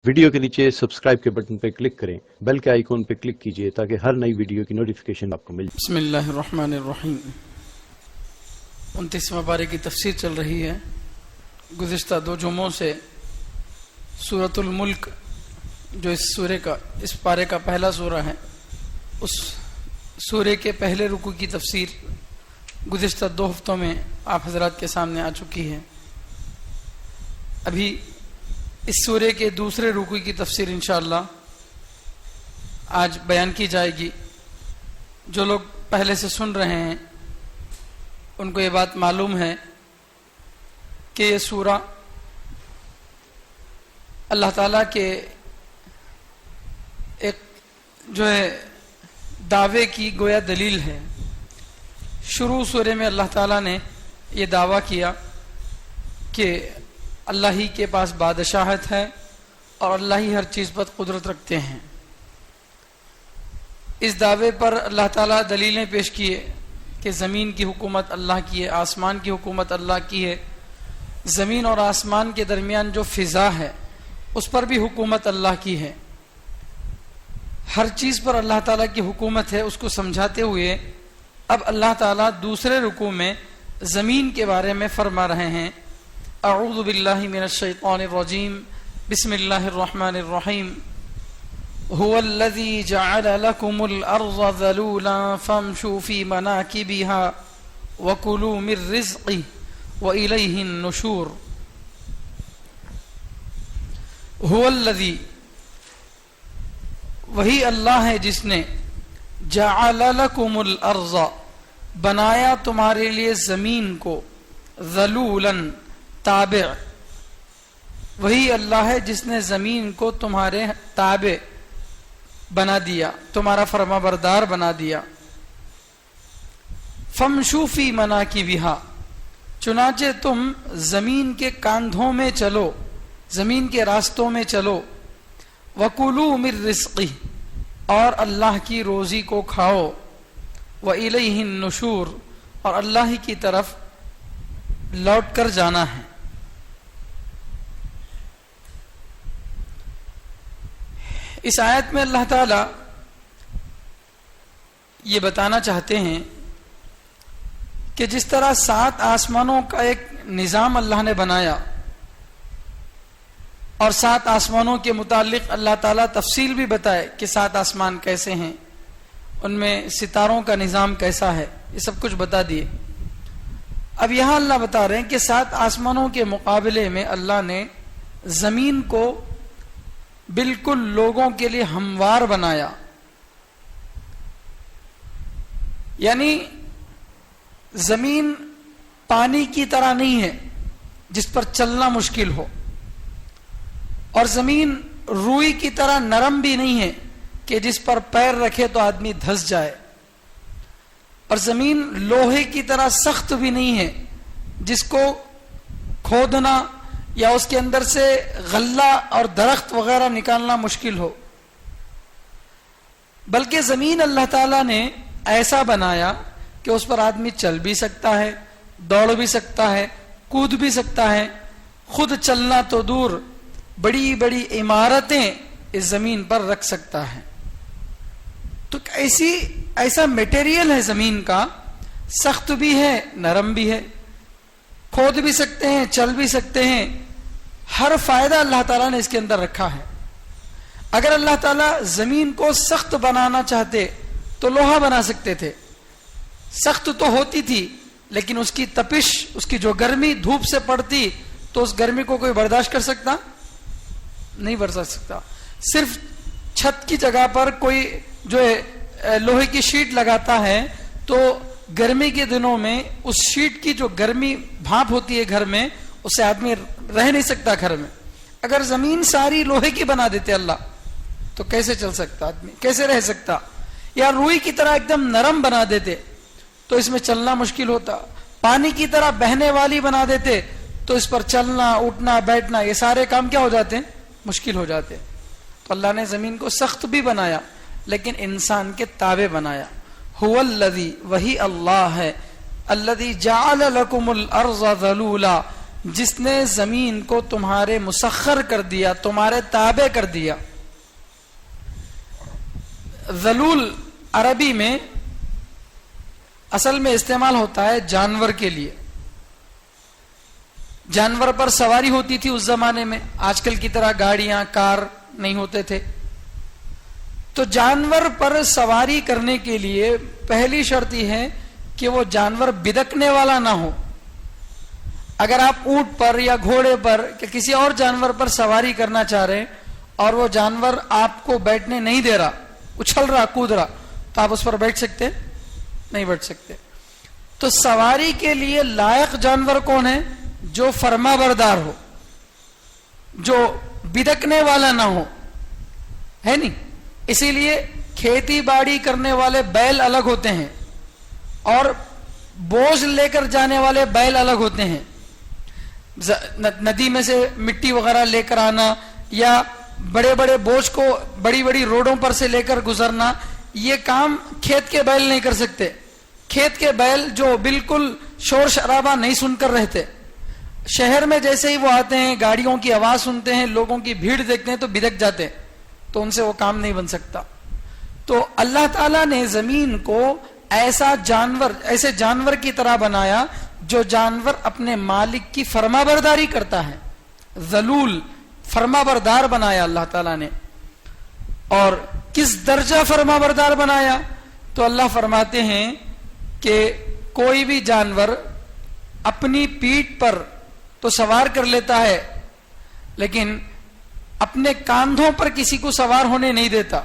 Video کے نیچے subscribe کے بٹن پہ کلک کریں، بیل کے آئیکن پہ کلک کیجئے تاکہ ہر نئی ویڈیو کی نوٹیفیکیشن آپ کو مل جائے۔ بسم اللہ الرحمن الرحیم۔ 29واں پارے کی تفسیر چل رہی ہے۔ گزشتہ 2 جمعوں سے سورۃ الملک جو اس پارے کا پہلا سورہ ہے، اس سورے کے پہلے رکوع کی تفسیر گزشتہ 2 ہفتوں میں آپ حضرات کے سامنے آ چکی ہے۔ ابھی اس سورے کے دوسرے رکوع کی تفسیر انشاءاللہ آج بیان کی جائے گی۔ جو لوگ پہلے سے سن رہے ہیں ان کو یہ بات معلوم ہے کہ یہ سورہ اللہ تعالیٰ کے ایک جو ہے دعوے کی گویا دلیل ہے۔ شروع سورے میں اللہ تعالیٰ نے یہ دعویٰ کیا کہ اللہ ہی کے پاس بادشاہت ہے اور اللہ ہی ہر چیز پر قدرت رکھتے ہیں۔ اس دعوے پر اللہ تعالیٰ دلیلیں پیش کیے کہ زمین کی حکومت اللہ کی ہے، آسمان کی حکومت اللہ کی ہے، زمین اور آسمان کے درمیان جو فضا ہے اس پر بھی حکومت اللہ کی ہے۔ ہر چیز پر اللہ تعالیٰ کی حکومت ہے، اس کو سمجھاتے ہوئے اب اللہ تعالیٰ دوسرے رکوع میں زمین کے بارے میں فرما رہے ہیں۔ اعوذ باللہ من الشیطان الرجیم، بسم اللہ الرحمن الرحیم۔ هو الذي جعل لكم الأرض ذلولا فامشوا في مناكبها وكلوا من رزقه وإليه النشور۔ هو الذي، وہی اللہ ہے جس نے جعل لكم الأرض، بنایا تمہارے لیے زمین کو، ذلولا، تابع۔ وہی اللہ ہے جس نے زمین کو تمہارے تابع بنا دیا، تمہارا فرما بردار بنا دیا۔ فامشوا فی مناکبہا، چنانچہ تم زمین کے کاندھوں میں چلو، زمین کے راستوں میں چلو۔ وَكُلُوا مِن رِزْقِهِ، اور اللہ کی روزی کو کھاؤ۔ وَإِلَيْهِ النُّشُورُ، اور اللہ ہی کی طرف لوٹ کر جانا ہے۔ اس آیت میں اللہ تعالیٰ یہ بتانا چاہتے ہیں کہ جس طرح 7 آسمانوں کا ایک نظام اللہ نے بنایا اور 7 آسمانوں کے متعلق اللہ تعالیٰ تفصیل بھی بتائے کہ 7 آسمان کیسے ہیں، ان میں ستاروں کا نظام کیسا ہے، یہ سب کچھ بتا دیے۔ اب یہاں اللہ بتا رہے ہیں کہ 7 آسمانوں کے مقابلے میں اللہ نے زمین کو بالکل لوگوں کے لیے ہموار بنایا، یعنی زمین پانی کی طرح نہیں ہے جس پر چلنا مشکل ہو، اور زمین روئی کی طرح نرم بھی نہیں ہے کہ جس پر پیر رکھے تو آدمی دھس جائے، اور زمین لوہے کی طرح سخت بھی نہیں ہے جس کو کھودنا یا اس کے اندر سے غلہ اور درخت وغیرہ نکالنا مشکل ہو، بلکہ زمین اللہ تعالیٰ نے ایسا بنایا کہ اس پر آدمی چل بھی سکتا ہے، دوڑ بھی سکتا ہے، کود بھی سکتا ہے۔ خود چلنا تو دور، بڑی بڑی عمارتیں اس زمین پر رکھ سکتا ہے۔ تو ایسا میٹیریل ہے زمین کا، سخت بھی ہے، نرم بھی ہے، کھود بھی سکتے ہیں، چل بھی سکتے ہیں، ہر فائدہ اللہ تعالیٰ نے اس کے اندر رکھا ہے۔ اگر اللہ تعالیٰ زمین کو سخت بنانا چاہتے تو لوہا بنا سکتے تھے، سخت تو ہوتی تھی لیکن اس کی تپش، اس کی جو گرمی دھوپ سے پڑتی تو اس گرمی کو کوئی برداشت کر سکتا نہیں، برداشت سکتا۔ صرف چھت کی جگہ پر کوئی جو ہے لوہے کی شیٹ لگاتا ہے تو گرمی کے دنوں میں اس شیٹ کی جو گرمی بھاپ ہوتی ہے گھر میں، اس سے آدمی رہ نہیں سکتا گھر میں۔ اگر زمین ساری لوہے کی بنا دیتے اللہ تو کیسے چل سکتا آدمی، کیسے رہ سکتا؟ یا روئی کی طرح ایک دم نرم بنا دیتے تو اس میں چلنا مشکل ہوتا، پانی کی طرح بہنے والی بنا دیتے تو اس پر چلنا، اٹھنا، بیٹھنا، یہ سارے کام کیا ہو جاتے ہیں؟ مشکل ہو جاتے۔ تو اللہ نے زمین کو سخت بھی بنایا لیکن انسان کے تابع بنایا۔ هو الذی، وہی اللہ ہے، الذی جعل لکم الارض ذلولا، جس نے زمین کو تمہارے مسخر کر دیا، تمہارے تابع کر دیا. ذلول عربی میں اصل میں استعمال ہوتا ہے جانور کے لیے. جانور پر سواری ہوتی تھی اس زمانے میں، آج کل کی طرح گاڑیاں کار نہیں ہوتے تھے. تو جانور پر سواری کرنے کے لیے پہلی شرط یہ ہے کہ وہ جانور بدکنے والا نہ ہو. اگر آپ اونٹ پر یا گھوڑے پر یا کسی اور جانور پر سواری کرنا چاہ رہے اور وہ جانور آپ کو بیٹھنے نہیں دے رہا، اچھل رہا، کود رہا، تو آپ اس پر بیٹھ سکتے؟ نہیں بیٹھ سکتے. تو سواری کے لیے لائق جانور کون ہے؟ جو فرما بردار ہو، جو بدکنے والا نہ ہو، ہے نہیں. اسی لیے کھیتی باڑی کرنے والے بیل الگ ہوتے ہیں اور بوجھ لے کر جانے والے بیل الگ ہوتے ہیں. ندی میں سے مٹی وغیرہ لے کر آنا یا بڑے بڑے بوجھ کو بڑی بڑی روڈوں پر سے لے کر گزرنا، یہ کام کھیت کے بیل نہیں کر سکتے. کھیت کے بیل جو بالکل شور شرابہ نہیں سن کر رہتے، شہر میں جیسے ہی وہ آتے ہیں، گاڑیوں کی آواز سنتے ہیں، لوگوں کی بھیڑ دیکھتے ہیں تو بدک جاتے ہیں، تو ان سے وہ کام نہیں بن سکتا. تو اللہ تعالیٰ نے زمین کو ایسے جانور کی طرح بنایا جو جانور اپنے مالک کی فرما برداری کرتا ہے. ذلول فرما بردار بنایا اللہ تعالیٰ نے. اور کس درجہ فرما بردار بنایا؟ تو اللہ فرماتے ہیں کہ کوئی بھی جانور اپنی پیٹھ پر تو سوار کر لیتا ہے لیکن اپنے کاندھوں پر کسی کو سوار ہونے نہیں دیتا.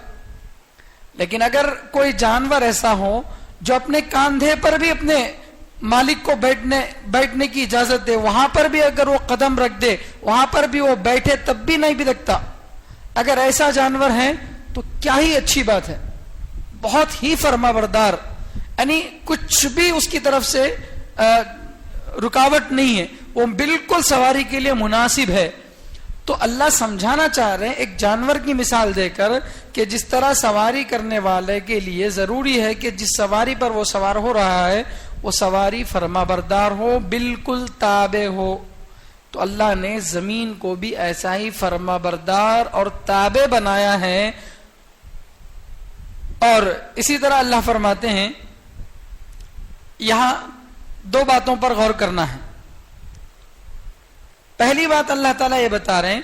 لیکن اگر کوئی جانور ایسا ہو جو اپنے کاندھے پر بھی اپنے مالک کو بیٹھنے کی اجازت دے، وہاں پر بھی اگر وہ قدم رکھ دے، وہاں پر بھی وہ بیٹھے، تب بھی نہیں بدکتا، اگر ایسا جانور ہے تو کیا ہی اچھی بات ہے. بہت ہی فرما بردار، یعنی کچھ بھی اس کی طرف سے رکاوٹ نہیں ہے، وہ بالکل سواری کے لیے مناسب ہے. تو اللہ سمجھانا چاہ رہے ہیں ایک جانور کی مثال دے کر کہ جس طرح سواری کرنے والے کے لیے ضروری ہے کہ جس سواری پر وہ سوار ہو رہا ہے وہ سواری فرما بردار ہو، بالکل تابع ہو. تو اللہ نے زمین کو بھی ایسا ہی فرما بردار اور تابع بنایا ہے. اور اسی طرح اللہ فرماتے ہیں، یہاں دو باتوں پر غور کرنا ہے. پہلی بات اللہ تعالیٰ یہ بتا رہے ہیں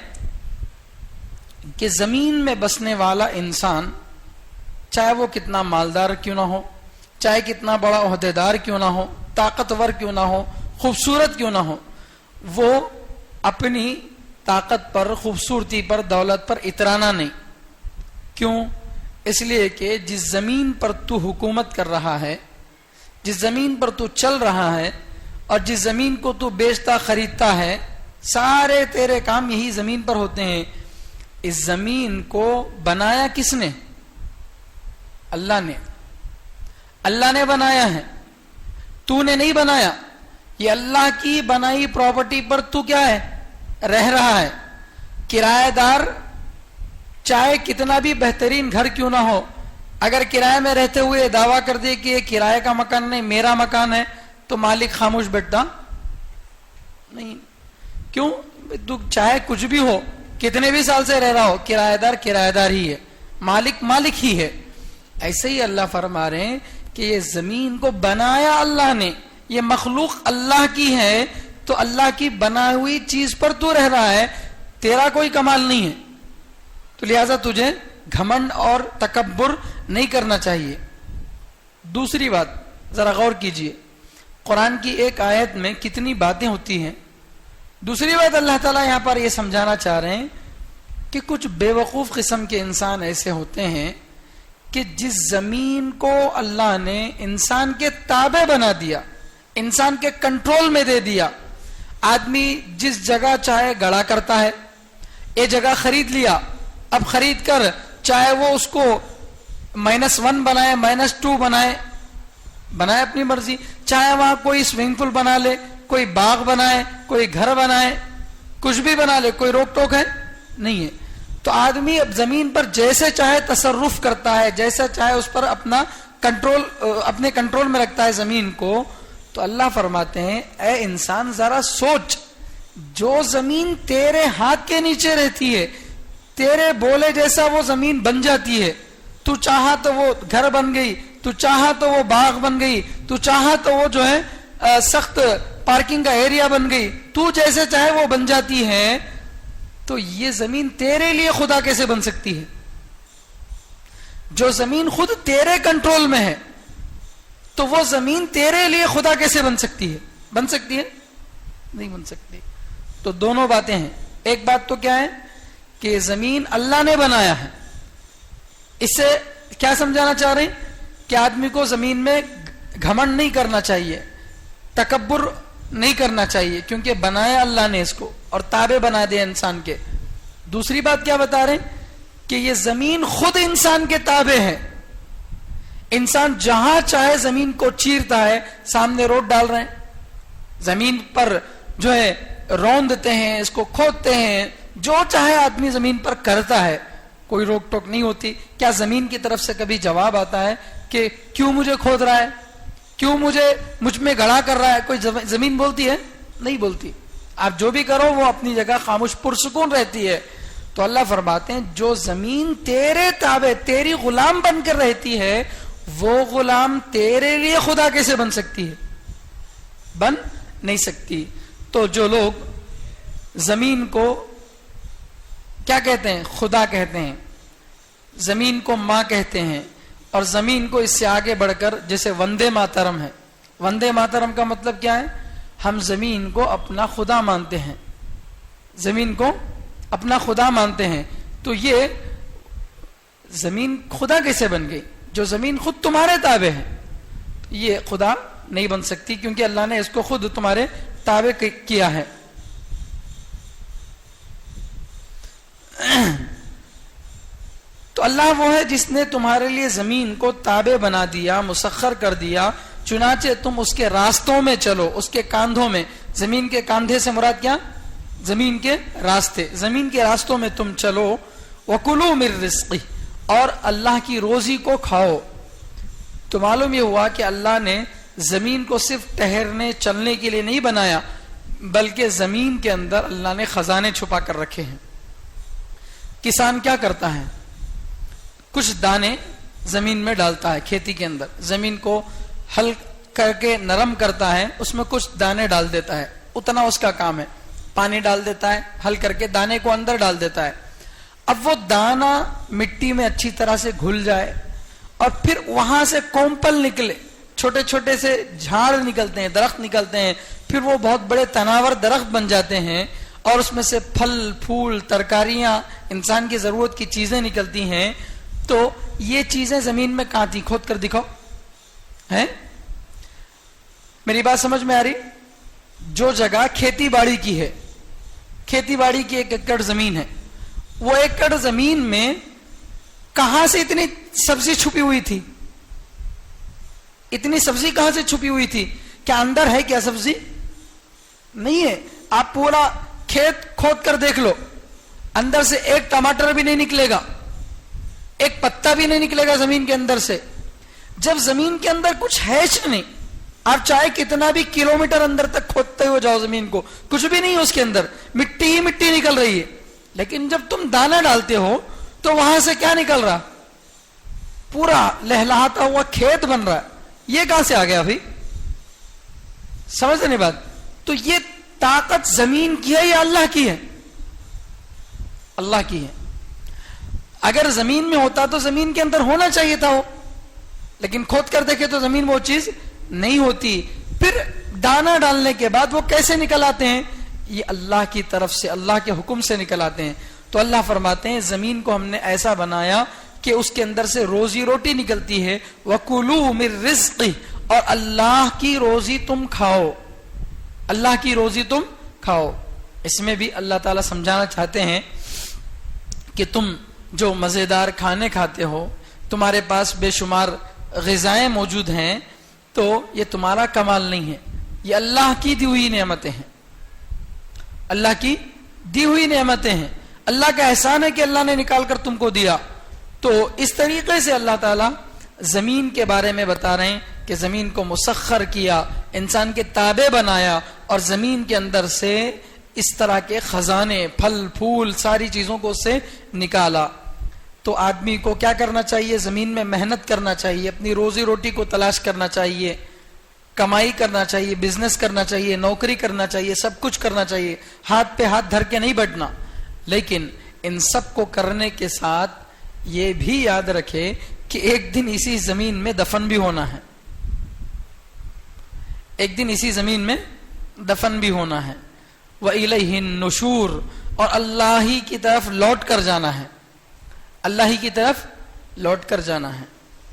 کہ زمین میں بسنے والا انسان، چاہے وہ کتنا مالدار کیوں نہ ہو، چاہے کتنا بڑا عہدیدار کیوں نہ ہو، طاقتور کیوں نہ ہو، خوبصورت کیوں نہ ہو، وہ اپنی طاقت پر، خوبصورتی پر، دولت پر اترانا نہیں. کیوں؟ اس لیے کہ جس زمین پر تو حکومت کر رہا ہے، جس زمین پر تو چل رہا ہے اور جس زمین کو تو بیچتا خریدتا ہے، سارے تیرے کام یہی زمین پر ہوتے ہیں. اس زمین کو بنایا کس نے؟ اللہ نے. اللہ نے بنایا ہے، تو نے نہیں بنایا. یہ اللہ کی بنائی پراپرٹی پر تو کیا ہے؟ رہ رہا ہے. کرایہ دار چاہے کتنا بھی بہترین گھر کیوں نہ ہو، اگر کرایہ میں رہتے ہوئے دعویٰ کر دے کہ یہ کرایہ کا مکان نہیں، میرا مکان ہے، تو مالک خاموش بیٹھتا نہیں. کیوں؟ تو چاہے کچھ بھی ہو، کتنے بھی سال سے رہ رہا ہو، کرایہ دار ہی ہے، مالک مالک ہی ہے. ایسے ہی اللہ فرما رہے ہیں کہ یہ زمین کو بنایا اللہ نے، یہ مخلوق اللہ کی ہے، تو اللہ کی بنائی ہوئی چیز پر تو رہ رہا ہے، تیرا کوئی کمال نہیں ہے. تو لہذا تجھے گھمنڈ اور تکبر نہیں کرنا چاہیے. دوسری بات ذرا غور کیجئے، قرآن کی ایک آیت میں کتنی باتیں ہوتی ہیں. دوسری بات اللہ تعالیٰ یہاں پر یہ سمجھانا چاہ رہے ہیں کہ کچھ بے وقوف قسم کے انسان ایسے ہوتے ہیں کہ جس زمین کو اللہ نے انسان کے تابع بنا دیا، انسان کے کنٹرول میں دے دیا، آدمی جس جگہ چاہے گڑا کرتا ہے. یہ جگہ خرید لیا، اب خرید کر چاہے وہ اس کو -1 بنائے، -2 بنائے اپنی مرضی، چاہے وہاں کوئی سوئمنگ پول بنا لے، کوئی باغ بنائے، کوئی گھر بنائے، کچھ بھی بنا لے، کوئی روک ٹوک ہے نہیں ہے. تو آدمی اب زمین پر جیسے چاہے تصرف کرتا ہے، جیسا چاہے اس پر اپنے کنٹرول میں رکھتا ہے زمین کو. تو اللہ فرماتے ہیں اے انسان ذرا سوچ جو زمین تیرے ہاتھ کے نیچے رہتی ہے تیرے بولے جیسا وہ زمین بن جاتی ہے. تو چاہا تو وہ گھر بن گئی, تو چاہا تو وہ باغ بن گئی, تو چاہا تو وہ جو ہے سخت پارکنگ کا ایریا بن گئی, تو جیسے چاہے وہ بن جاتی ہے. تو یہ زمین تیرے لیے خدا کیسے بن سکتی ہے؟ جو زمین خود تیرے کنٹرول میں ہے تو وہ زمین تیرے لیے خدا کیسے بن سکتی ہے؟ بن سکتی ہے؟ نہیں بن سکتی. تو دونوں باتیں ہیں. ایک بات تو کیا ہے کہ زمین اللہ نے بنایا ہے. اس سے کیا سمجھانا چاہ رہے ہیں کہ آدمی کو زمین میں گھمنڈ نہیں کرنا چاہیے, تکبر نہیں کرنا چاہیے, کیونکہ بنایا اللہ نے اس کو اور تابع بنا دیا انسان کے. دوسری بات کیا بتا رہے ہیں کہ یہ زمین خود انسان کے تابع ہے. انسان جہاں چاہے زمین کو چیرتا ہے. سامنے روڈ ڈال رہے ہیں, زمین پر جو ہے روندتے ہیں, اس کو کھودتے ہیں, جو چاہے آدمی زمین پر کرتا ہے, کوئی روک ٹوک نہیں ہوتی. کیا زمین کی طرف سے کبھی جواب آتا ہے کہ کیوں مجھے کھود رہا ہے, کیوں مجھ میں گڑھا کر رہا ہے؟ کوئی زمین بولتی ہے؟ نہیں بولتی. آپ جو بھی کرو وہ اپنی جگہ خاموش پرسکون رہتی ہے. تو اللہ فرماتے ہیں جو زمین تیرے تابع تیری غلام بن کر رہتی ہے وہ غلام تیرے لیے خدا کیسے بن سکتی ہے؟ بن نہیں سکتی. تو جو لوگ زمین کو کیا کہتے ہیں؟ خدا کہتے ہیں, زمین کو ماں کہتے ہیں, اور زمین کو اس سے آگے بڑھ کر جیسے وندے ماترم ہے. وندے ماترم کا مطلب کیا ہے؟ ہم زمین کو اپنا خدا مانتے ہیں, زمین کو اپنا خدا مانتے ہیں. تو یہ زمین خدا کیسے بن گئی؟ جو زمین خود تمہارے تابع ہے یہ خدا نہیں بن سکتی, کیونکہ اللہ نے اس کو خود تمہارے تابع کیا ہے. تو اللہ وہ ہے جس نے تمہارے لیے زمین کو تابع بنا دیا, مسخر کر دیا, چنانچہ تم اس کے راستوں میں چلو, اس کے کاندھوں میں. زمین کے کاندھے سے مراد کیا؟ زمین کے راستے. زمین کے راستوں میں تم چلو. وَكُلُوا مِن رِزْقِهِ, اور اللہ کی روزی کو کھاؤ. تو معلوم یہ ہوا کہ اللہ نے زمین کو صرف ٹہرنے چلنے کے لیے نہیں بنایا, بلکہ زمین کے اندر اللہ نے خزانے چھپا کر رکھے ہیں. کسان کیا کرتا ہے؟ کچھ دانے زمین میں ڈالتا ہے کھیتی کے اندر, زمین کو ہل کر کے نرم کرتا ہے, اس میں کچھ دانے ڈال دیتا ہے, اتنا اس کا کام ہے. پانی ڈال دیتا ہے, ہل کر کے دانے کو اندر ڈال دیتا ہے. اب وہ دانا مٹی میں اچھی طرح سے گھل جائے اور پھر وہاں سے کومپل نکلے, چھوٹے چھوٹے سے جھاڑ نکلتے ہیں, درخت نکلتے ہیں, پھر وہ بہت بڑے تناور درخت بن جاتے ہیں اور اس میں سے پھل پھول ترکاریاں انسان کی ضرورت کی چیزیں نکلتی ہیں. تو یہ چیزیں زمین میں کہاں تھی؟ کھود کر دکھاؤ. ہیں میری بات سمجھ میں آ رہی؟ جو جگہ کھیتی باڑی کی ہے, کھیتی باڑی کی 1 ایکڑ زمین ہے, وہ 1 ایکڑ زمین میں کہاں سے اتنی سبزی چھپی ہوئی تھی؟ اتنی سبزی کہاں سے چھپی ہوئی تھی؟ کیا اندر ہے کیا سبزی؟ نہیں ہے. آپ پورا کھیت کھود کر دیکھ لو, اندر سے ایک ٹماٹر بھی نہیں نکلے گا, ایک پتا بھی نہیں نکلے گا زمین کے اندر سے. جب زمین کے اندر کچھ ہے نہیں, آپ چاہے کتنا بھی کلومیٹر اندر تک کھودتے ہو جاؤ زمین کو, کچھ بھی نہیں ہے اس کے اندر, مٹی ہی مٹی نکل رہی ہے. لیکن جب تم دانا ڈالتے ہو تو وہاں سے کیا نکل رہا؟ پورا لہلہاتا ہوا کھیت بن رہا ہے. یہ کہاں سے آ گیا بھائی؟ سمجھتے نہیں بات؟ تو یہ طاقت زمین کی ہے یا اللہ کی ہے؟ اللہ کی ہے. اگر زمین میں ہوتا تو زمین کے اندر ہونا چاہیے تھا وہ, لیکن کھود کر دیکھے تو زمین وہ چیز نہیں ہوتی. پھر دانا ڈالنے کے بعد وہ کیسے نکل آتے ہیں؟ یہ اللہ کی طرف سے, اللہ کے حکم سے نکل آتے ہیں. تو اللہ فرماتے ہیں زمین کو ہم نے ایسا بنایا کہ اس کے اندر سے روزی روٹی نکلتی ہے. وَكُلُوا مِن رِزْقِهِ, اور اللہ کی روزی تم کھاؤ, اللہ کی روزی تم کھاؤ. اس میں بھی اللہ تعالیٰ سمجھانا چاہتے ہیں کہ تم جو مزیدار کھانے کھاتے ہو, تمہارے پاس بے شمار غذائیں موجود ہیں, تو یہ تمہارا کمال نہیں ہے, یہ اللہ کی دی ہوئی نعمتیں ہیں, اللہ کی دی ہوئی نعمتیں ہیں. اللہ کا احسان ہے کہ اللہ نے نکال کر تم کو دیا. تو اس طریقے سے اللہ تعالیٰ زمین کے بارے میں بتا رہے ہیں کہ زمین کو مسخر کیا, انسان کے تابع بنایا, اور زمین کے اندر سے اس طرح کے خزانے، پھل پھول، ساری چیزوں کو اس سے نکالا. تو آدمی کو کیا کرنا چاہیے؟ زمین میں محنت کرنا چاہیے، اپنی روزی روٹی کو تلاش کرنا چاہیے، کمائی کرنا چاہیے، بزنس کرنا چاہیے، نوکری کرنا چاہیے، سب کچھ کرنا چاہیے، ہاتھ پہ ہاتھ دھر کے نہیں بیٹھنا. لیکن ان سب کو کرنے کے ساتھ یہ بھی یاد رکھے کہ ایک دن اسی زمین میں دفن بھی ہونا ہے. ایک دن اسی زمین میں دفن بھی ہونا ہے. وَإِلَيْهِ النُّشُورُ، اور اللہ ہی کی طرف لوٹ کر جانا ہے، اللہ ہی کی طرف لوٹ کر جانا ہے.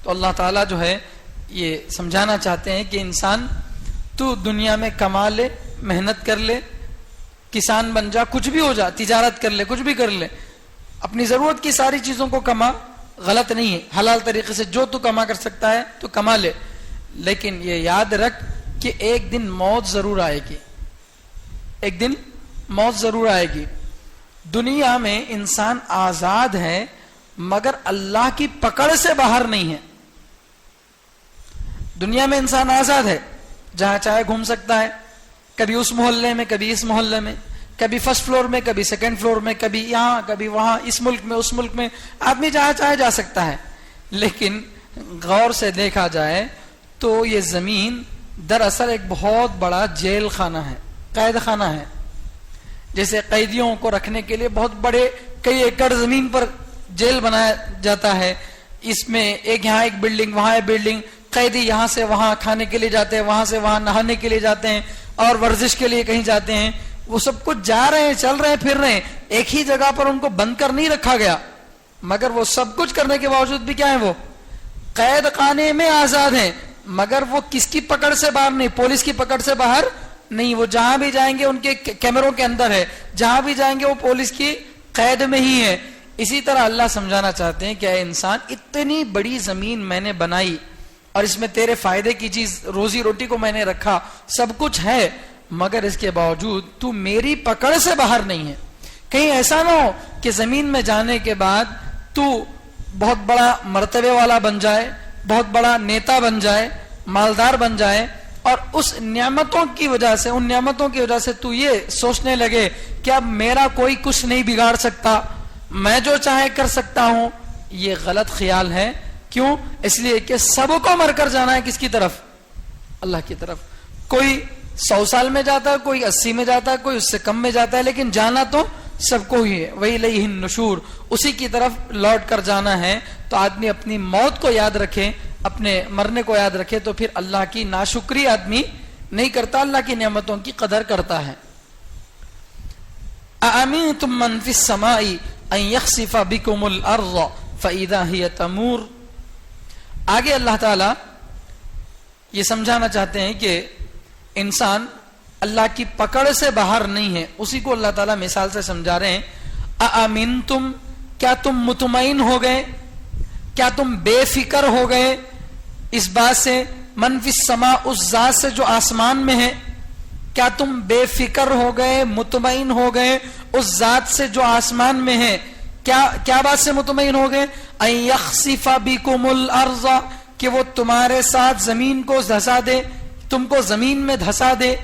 تو اللہ تعالیٰ جو ہے یہ سمجھانا چاہتے ہیں کہ انسان تو دنیا میں کما لے، محنت کر لے، کسان بن جا، کچھ بھی ہو جا، تجارت کر لے، کچھ بھی کر لے، اپنی ضرورت کی ساری چیزوں کو کما، غلط نہیں ہے، حلال طریقے سے جو تو کما کر سکتا ہے تو کما لے. لیکن یہ یاد رکھ کہ ایک دن موت ضرور آئے گی، ایک دن موت ضرور آئے گی. دنیا میں انسان آزاد ہے مگر اللہ کی پکڑ سے باہر نہیں ہے. دنیا میں انسان آزاد ہے، جہاں چاہے گھوم سکتا ہے، کبھی اس محلے میں، کبھی اس محلے میں، کبھی فرسٹ فلور میں، کبھی سیکنڈ فلور میں، کبھی یہاں، کبھی وہاں، اس ملک میں، اس ملک میں، آدمی جہاں چاہے جا سکتا ہے. لیکن غور سے دیکھا جائے تو یہ زمین دراصل ایک بہت بڑا جیل خانہ ہے، قید خانہ ہے. جیسے قیدیوں کو رکھنے کے لیے بہت بڑے کئی ایکڑ زمین پر جیل بنایا جاتا ہے، اس میں ایک یہاں ایک بلڈنگ، وہاں ایک بلڈنگ، قیدی یہاں سے وہاں کھانے کے لیے جاتے ہیں، وہاں سے وہاں نہانے کے لیے جاتے ہیں، اور ورزش کے لیے کہیں جاتے ہیں. وہ سب کچھ جا رہے ہیں، چل رہے ہیں، پھر رہے ہیں، ایک ہی جگہ پر ان کو بند کر نہیں رکھا گیا. مگر وہ سب کچھ کرنے کے باوجود بھی کیا ہے؟ وہ قید خانے میں آزاد ہیں، مگر وہ کس کی پکڑ سے باہر نہیں؟ پولیس کی پکڑ سے باہر نہیں. وہ جہاں بھی جائیں گے ان کے کیمروں کے اندر ہے، جہاں بھی جائیں گے وہ پولیس کی قید میں ہی ہے. اسی طرح اللہ سمجھانا چاہتے ہیں کہ اے انسان، اتنی بڑی زمین میں نے بنائی اور اس میں تیرے فائدے کی چیز، روزی روٹی کو میں نے رکھا، سب کچھ ہے، مگر اس کے باوجود تو میری پکڑ سے باہر نہیں ہے. کہیں ایسا نہ ہو کہ زمین میں جانے کے بعد تو بہت بڑا مرتبے والا بن جائے، بہت بڑا نیتا بن جائے، مالدار بن جائے، اور اس نعمتوں کی وجہ سے، ان نعمتوں کی وجہ سے تو یہ سوچنے لگے کہ اب میرا کوئی کچھ نہیں بگاڑ سکتا، میں جو چاہے کر سکتا ہوں. یہ غلط خیال ہے. کیوں؟ اس لیے کہ سب کو مر کر جانا ہے کس کی طرف؟ اللہ کی طرف. کوئی 100 سال میں جاتا ہے، کوئی 80 میں جاتا ہے، کوئی اس سے کم میں جاتا ہے، لیکن جانا تو سب کو ہی ہے. وَإِلَيْهِ النُّشُورُ، اسی کی طرف لوٹ کر جانا ہے. تو آدمی اپنی موت کو یاد رکھے، اپنے مرنے کو یاد رکھے، تو پھر اللہ کی ناشکری آدمی نہیں کرتا، اللہ کی نعمتوں کی قدر کرتا ہے. أَأَمِنْتُمْ مَنْ فِي السَّمَاءِ أَنْ يَخْسِفَ بِكُمُ الْأَرْضَ فَإِذَا هِيَ تَمُورُ. آگے اللہ تعالیٰ یہ سمجھانا چاہتے ہیں کہ انسان اللہ کی پکڑ سے باہر نہیں ہے. اسی کو اللہ تعالیٰ مثال سے سمجھا رہے ہیں. اَأَمِنْتُمْ، کیا تم مطمئن ہو گئے، کیا تم بے فکر ہو گئے اس بات سے، من فی السماء، اس ذات سے جو آسمان میں ہے، کیا تم بے فکر ہو گئے، مطمئن ہو گئے اس ذات سے جو آسمان میں ہے؟ کیا بات سے مطمئن ہو گئے؟ ان یخسف بکم الارض، کہ وہ تمہارے ساتھ زمین کو دھسا دے، تم کو زمین میں دھسا دے.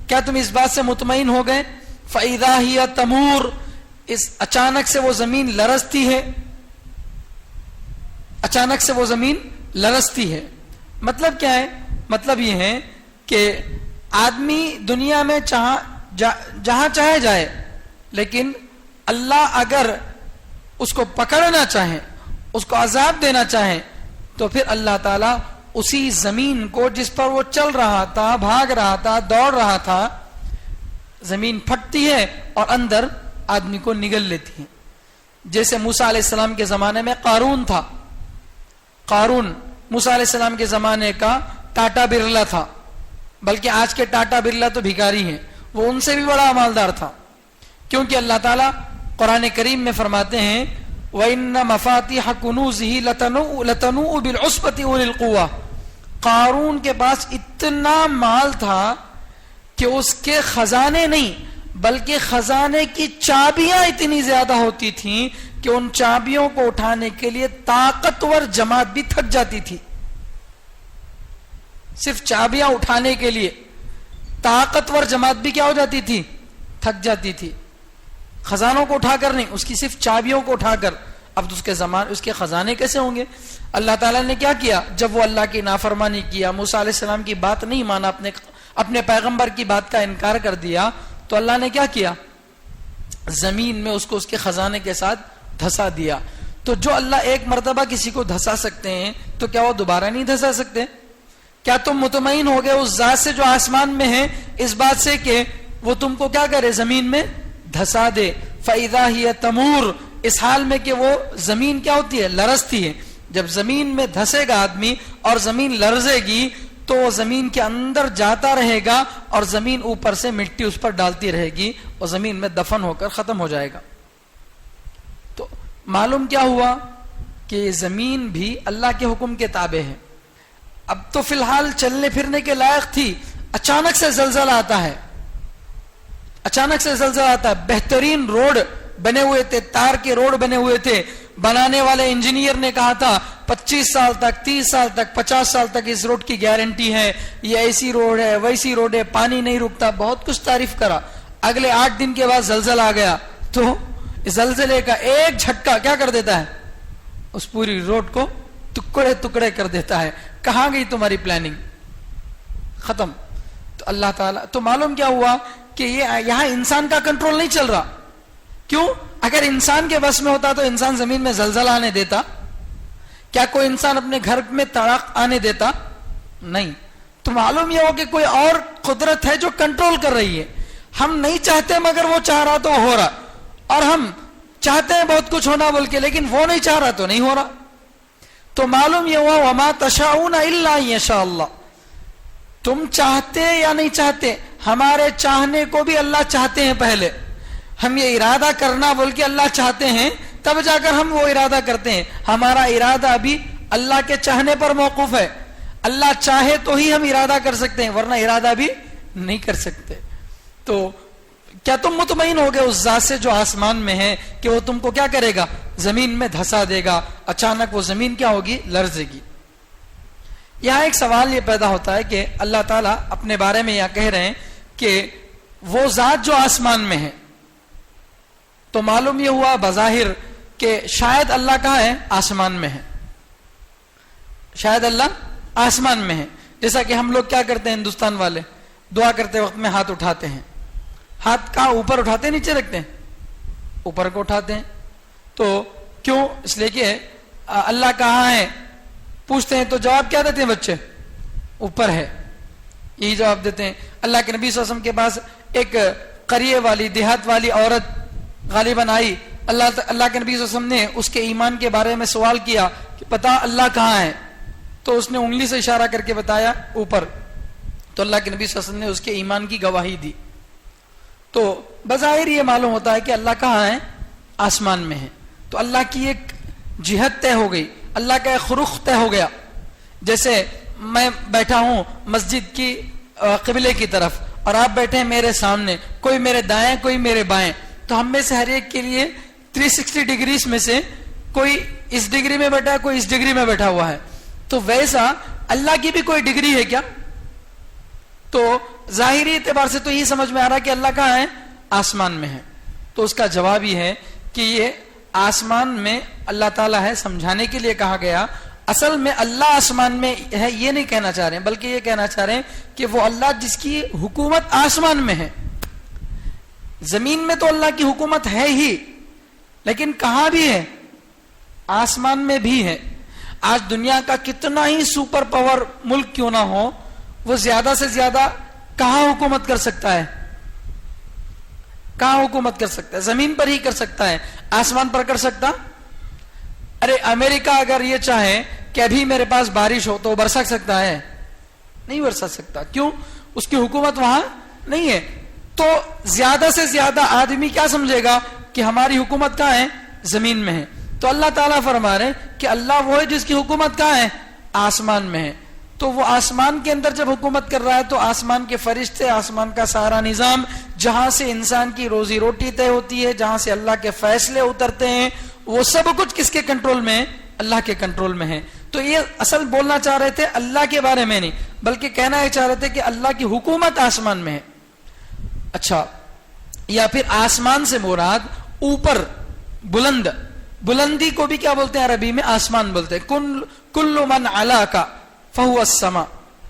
کیا تم اس بات سے مطمئن ہو گئے؟ فاذا ہی تمور، اس اچانک سے وہ زمین لرزتی ہے، اچانک سے وہ زمین لرزتی ہے. مطلب کیا ہے؟ مطلب یہ ہے کہ آدمی دنیا میں جہاں چاہے جائے، لیکن اللہ اگر اس کو پکڑنا چاہے، اس کو عذاب دینا چاہے، تو پھر اللہ تعالیٰ اسی زمین کو جس پر وہ چل رہا تھا، بھاگ رہا تھا، دوڑ رہا تھا، زمین پھٹتی ہے اور اندر آدمی کو نگل لیتی ہے. جیسے موسیٰ علیہ السلام کے زمانے میں قارون تھا. قارون موسیٰ علیہ السلام کے زمانے کا ٹاٹا برلا تھا، بلکہ آج کے ٹاٹا برلا تو بھکاری ہیں، وہ ان سے بھی بڑا مالدار تھا. کیونکہ اللہ تعالیٰ قرآن کریم میں فرماتے ہیں وَإِنَّ مَفَاتِحَ كُنُوزِهِ لَتَنُوءُ بِالْعُصْبَةِ أُولِي الْقُوَّةِ. قارون کے پاس اتنا مال تھا کہ اس کے خزانے نہیں بلکہ خزانے کی چابیاں اتنی زیادہ ہوتی تھیں کہ ان چابیوں کو اٹھانے کے لیے طاقتور جماعت بھی تھک جاتی تھی. صرف چابیاں اٹھانے کے لیے طاقتور جماعت بھی کیا ہو جاتی تھی؟ تھک جاتی تھی، خزانوں کو اٹھا کر نہیں، اس کی صرف چابیوں کو اٹھا کر، اب تو اس کے خزانے کیسے ہوں گے؟ اللہ تعالیٰ نے کیا کیا؟ جب وہ اللہ کی نافرمانی کیا، موسیٰ علیہ السلام کی بات نہیں مانا، اپنے پیغمبر کی بات کا انکار کر دیا، تو اللہ نے کیا کیا؟ زمین میں اس کو اس کے خزانے کے ساتھ دھسا دیا۔ تو جو اللہ ایک مرتبہ کسی کو دھسا سکتے ہیں تو کیا وہ دوبارہ نہیں دھسا سکتے؟ کیا تم مطمئن ہو گئے اس ذات سے جو آسمان میں ہے اس بات سے کہ وہ تم کو کیا کرے؟ زمین میں دھسا دے۔ فَإِذَا هِيَ تَمُورُ، اس حال میں کہ وہ زمین کیا ہوتی ہے؟ لرزتی ہے۔ جب زمین میں دھسے گا آدمی اور زمین لرزے گی تو وہ زمین کے اندر جاتا رہے گا اور زمین اوپر سے مٹی اس پر ڈالتی رہے گی اور زمین میں دفن ہو کر ختم ہو جائے گا۔ تو معلوم کیا ہوا کہ یہ زمین بھی اللہ کے حکم کے تابع ہے۔ اب تو فی الحال چلنے پھرنے کے لائق تھی، اچانک سے زلزلہ آتا ہے، اچانک سے زلزلہ آتا ہے۔ بہترین روڈ بنے ہوئے تھے، تار کے روڈ بنے ہوئے تھے، بنانے والے انجینئر نے کہا تھا 25 سال تک، 30 سال تک، 50 سال تک اس روڈ کی گارنٹی ہے، یہ ایسی روڈ ہے، ویسی روڈ ہے، پانی نہیں رکتا، بہت کچھ تعریف کرا۔ اگلے 8 دن کے بعد زلزلہ آ گیا تو زلزلے کا ایک جھٹکا کیا کر دیتا ہے؟ اس پوری روڈ کو ٹکڑے ٹکڑے کر دیتا ہے۔ کہاں گئی تمہاری پلاننگ؟ ختم۔ تو اللہ تعالیٰ، تو معلوم کیا ہوا کہ یہاں انسان کا کنٹرول نہیں چل رہا۔ کیوں؟ اگر انسان کے بس میں ہوتا تو انسان زمین میں زلزلہ آنے دیتا؟ کیا کوئی انسان اپنے گھر میں تڑاک آنے دیتا؟ نہیں۔ تو معلوم یہ ہو کہ کوئی اور قدرت ہے جو کنٹرول کر رہی ہے۔ ہم نہیں چاہتے مگر وہ چاہ رہا تو ہو رہا، اور ہم چاہتے ہیں بہت کچھ ہونا بول کے لیکن وہ نہیں چاہ رہا تو نہیں ہو رہا۔ تو معلوم یہ ہوا وَمَا تَشَاءُونَ إِلَّا أَن يَشَاءَ اللَّهُ، تم چاہتے یا نہیں چاہتے، ہمارے چاہنے کو بھی اللہ چاہتے ہیں۔ پہلے ہم یہ ارادہ کرنا بول کے اللہ چاہتے ہیں، تب جا کر ہم وہ ارادہ کرتے ہیں۔ ہمارا ارادہ بھی اللہ کے چاہنے پر موقوف ہے۔ اللہ چاہے تو ہی ہم ارادہ کر سکتے ہیں، ورنہ ارادہ بھی نہیں کر سکتے۔ تو کیا تم مطمئن ہو گئے اس ذات سے جو آسمان میں ہے کہ وہ تم کو کیا کرے گا؟ زمین میں دھسا دے گا، اچانک وہ زمین کیا ہوگی؟ لرزے گی۔ یہاں ایک سوال یہ پیدا ہوتا ہے کہ اللہ تعالیٰ اپنے بارے میں یہ کہہ رہے ہیں کہ وہ ذات جو آسمان میں ہے، تو معلوم یہ ہوا بظاہر کہ شاید اللہ کہاں ہے؟ آسمان میں ہے۔ شاید اللہ آسمان میں ہے۔ جیسا کہ ہم لوگ کیا کرتے ہیں ہندوستان والے، دعا کرتے وقت میں ہاتھ اٹھاتے ہیں۔ ہاتھ کہاں اوپر اٹھاتے ہیں نیچے رکھتے ہیں؟ اوپر کو اٹھاتے ہیں۔ تو کیوں؟ اس لیے کہ اللہ کہاں ہے پوچھتے ہیں تو جواب کیا دیتے ہیں بچے؟ اوپر ہے، یہی جواب دیتے ہیں۔ اللہ کے نبی صلی اللہ علیہ وسلم کے پاس ایک قریے والی دیہات والی عورت غالباً آئی، اللہ کے نبی صلی اللہ علیہ وسلم نے اس کے ایمان کے بارے میں سوال کیا کہ پتا اللہ کہاں ہے؟ تو اس نے انگلی سے اشارہ کر کے بتایا اوپر۔ تو اللہ کے نبی صلی اللہ علیہ وسلم نے اس کے ایمان کی گواہی دی۔ تو بظاہر یہ معلوم ہوتا ہے کہ اللہ کہاں ہے؟ آسمان میں ہے۔ تو اللہ کی ایک جہت طے ہو گئی، اللہ کا ایک رخ طے ہو گیا۔ جیسے میں بیٹھا ہوں مسجد کی قبلے کی طرف اور آپ بیٹھے ہیں میرے سامنے، کوئی میرے دائیں کوئی میرے بائیں، تو ہم میں سے ہر ایک کے لیے 360 ڈگریز میں سے کوئی اس ڈگری میں بیٹھا ہے، کوئی اس ڈگری میں بیٹھا ہوا ہے۔ تو ویسا اللہ کی بھی کوئی ڈگری ہے کیا؟ تو ظاہری اعتبار سے تو یہ سمجھ میں آ رہا ہے کہ اللہ کہاں ہے؟ آسمان میں ہے۔ تو اس کا جواب یہ ہے کہ یہ آسمان میں اللہ تعالیٰ ہے، سمجھانے کے لیے کہا گیا۔ اصل میں اللہ آسمان میں ہے یہ نہیں کہنا چاہ رہے ہیں، بلکہ یہ کہنا چاہ رہے ہیں کہ وہ اللہ جس کی حکومت آسمان میں ہے۔ زمین میں تو اللہ کی حکومت ہے ہی، لیکن کہاں بھی ہے؟ آسمان میں بھی ہے۔ آج دنیا کا کتنا ہی سپر پاور ملک کیوں نہ ہو، وہ زیادہ سے زیادہ کہاں حکومت کر سکتا ہے؟ کہاں حکومت کر سکتا ہے؟ زمین پر ہی کر سکتا ہے، آسمان پر کر سکتا؟ ارے امریکہ اگر یہ چاہے کہ ابھی میرے پاس بارش ہو تو برسا سکتا ہے؟ نہیں برسا سکتا۔ کیوں؟ اس کی حکومت وہاں نہیں ہے۔ تو زیادہ سے زیادہ آدمی کیا سمجھے گا کہ ہماری حکومت کہاں ہے؟ زمین میں ہے۔ تو اللہ تعالیٰ فرما رہے کہ اللہ وہ ہے جس کی حکومت کہاں ہے؟ آسمان میں ہے۔ تو وہ آسمان کے اندر جب حکومت کر رہا ہے تو آسمان کے فرشتے، آسمان کا سارا نظام، جہاں سے انسان کی روزی روٹی طے ہوتی ہے، جہاں سے اللہ کے فیصلے اترتے ہیں، وہ سب کچھ کس کے کنٹرول میں ہے؟ اللہ کے کنٹرول میں ہے۔ تو یہ اصل بولنا چاہ رہے تھے اللہ کے بارے میں نہیں، بلکہ کہنا یہ چاہ رہے تھے کہ اللہ کی حکومت آسمان میں ہے۔ اچھا، یا پھر آسمان سے مراد اوپر بلند، بلندی کو بھی کیا بولتے ہیں عربی میں؟ آسمان بولتے ہیں. کل من علاک فہو السما،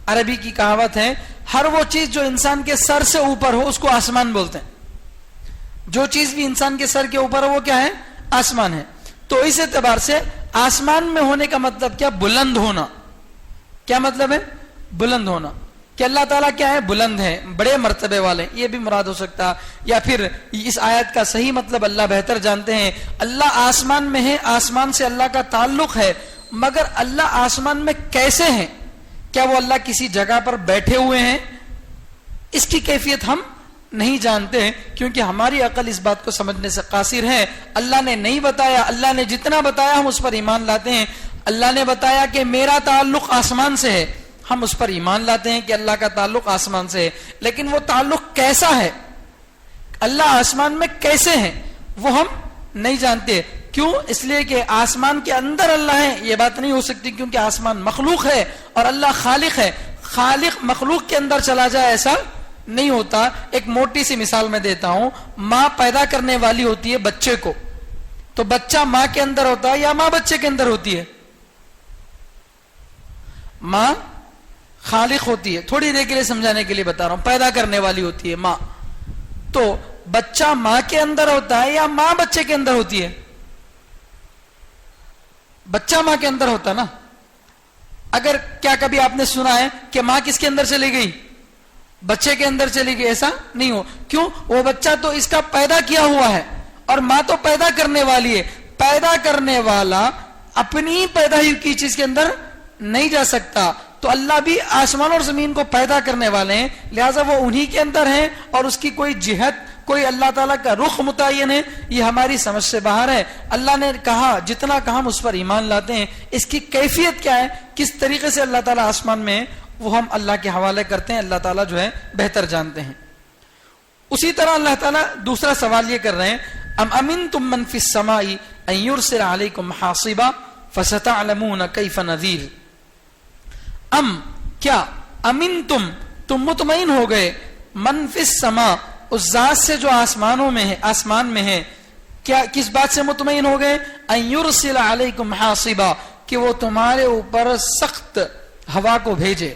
عربی کی کہاوت ہے ہر وہ چیز جو انسان کے سر سے اوپر ہو اس کو آسمان بولتے ہیں. جو چیز بھی انسان کے سر کے اوپر ہو وہ کیا ہے؟ آسمان ہے. تو اس اعتبار سے آسمان میں ہونے کا مطلب کیا؟ بلند ہونا. کیا مطلب ہے؟ بلند ہونا. کہ اللہ تعالیٰ کیا ہے؟ بلند ہے، بڑے مرتبے والے، یہ بھی مراد ہو سکتا. یا پھر اس آیت کا صحیح مطلب اللہ بہتر جانتے ہیں، اللہ آسمان میں ہے، آسمان سے اللہ کا تعلق ہے، مگر اللہ آسمان میں کیسے ہیں؟ کیا وہ اللہ کسی جگہ پر بیٹھے ہوئے ہیں؟ اس کی کیفیت ہم نہیں جانتے، کیونکہ ہماری عقل اس بات کو سمجھنے سے قاصر ہے. اللہ نے نہیں بتایا، اللہ نے جتنا بتایا ہم اس پر ایمان لاتے ہیں. اللہ نے بتایا کہ میرا تعلق آسمان سے ہے، ہم اس پر ایمان لاتے ہیں کہ اللہ کا تعلق آسمان سے ہے، لیکن وہ تعلق کیسا ہے، اللہ آسمان میں کیسے ہیں، وہ ہم نہیں جانتے. کیوں؟ اس لیے کہ آسمان کے اندر اللہ ہے یہ بات نہیں ہو سکتی، کیونکہ آسمان مخلوق ہے اور اللہ خالق ہے. خالق مخلوق کے اندر چلا جائے ایسا نہیں ہوتا. ایک موٹی سی مثال میں دیتا ہوں. ماں پیدا کرنے والی ہوتی ہے بچے کو، تو بچہ ماں کے اندر ہوتا ہے یا ماں بچے کے اندر ہوتی ہے؟ ماں خالق ہوتی ہے. تھوڑی دیر کے لیے سمجھانے کے لیے بتا رہا ہوں. پیدا کرنے والی ہوتی ہے ماں. تو بچہ ماں کے اندر ہوتا ہے یا ماں بچے کے اندر ہوتی ہے؟ بچہ ماں کے اندر ہوتا نا. اگر کیا کبھی آپ نے سنا ہے کہ ماں کس کے اندر چلی گئی؟ بچے کے اندر چلی گئی؟ ایسا نہیں ہو. کیوں؟ وہ بچہ تو اس کا پیدا کیا ہوا ہے اور ماں تو پیدا کرنے والی ہے. پیدا کرنے والا اپنی پیدا کی چیز کے اندر نہیں جا سکتا. تو اللہ بھی آسمان اور زمین کو پیدا کرنے والے ہیں، لہٰذا وہ انہی کے اندر ہیں اور اس کی کوئی جہت، کوئی اللہ تعالیٰ کا رخ متعین ہے، یہ ہماری سمجھ سے باہر ہے. اللہ نے کہا جتنا کہا ہم اس پر ایمان لاتے ہیں. اس کی کیفیت کیا ہے، کس طریقے سے اللہ تعالیٰ آسمان میں ہے، وہ ہم اللہ کے حوالے کرتے ہیں. اللہ تعالیٰ جو ہے بہتر جانتے ہیں. اسی طرح اللہ تعالیٰ دوسرا سوال یہ کر رہے ہیں، ام امنتم من فی السماء ان یرسل علیکم حاصبا فستعلمون کیف نذیر. کیا امنتم تم مطمئن ہو گئے، من فی السماء اس ذات سے جو آسمانوں میں ہے، آسمان میں ہے. کیا کس بات سے مطمئن ہو گئے؟ ان یرسل علیکم حاصبا، کہ وہ تمہارے اوپر سخت ہوا کو بھیجے،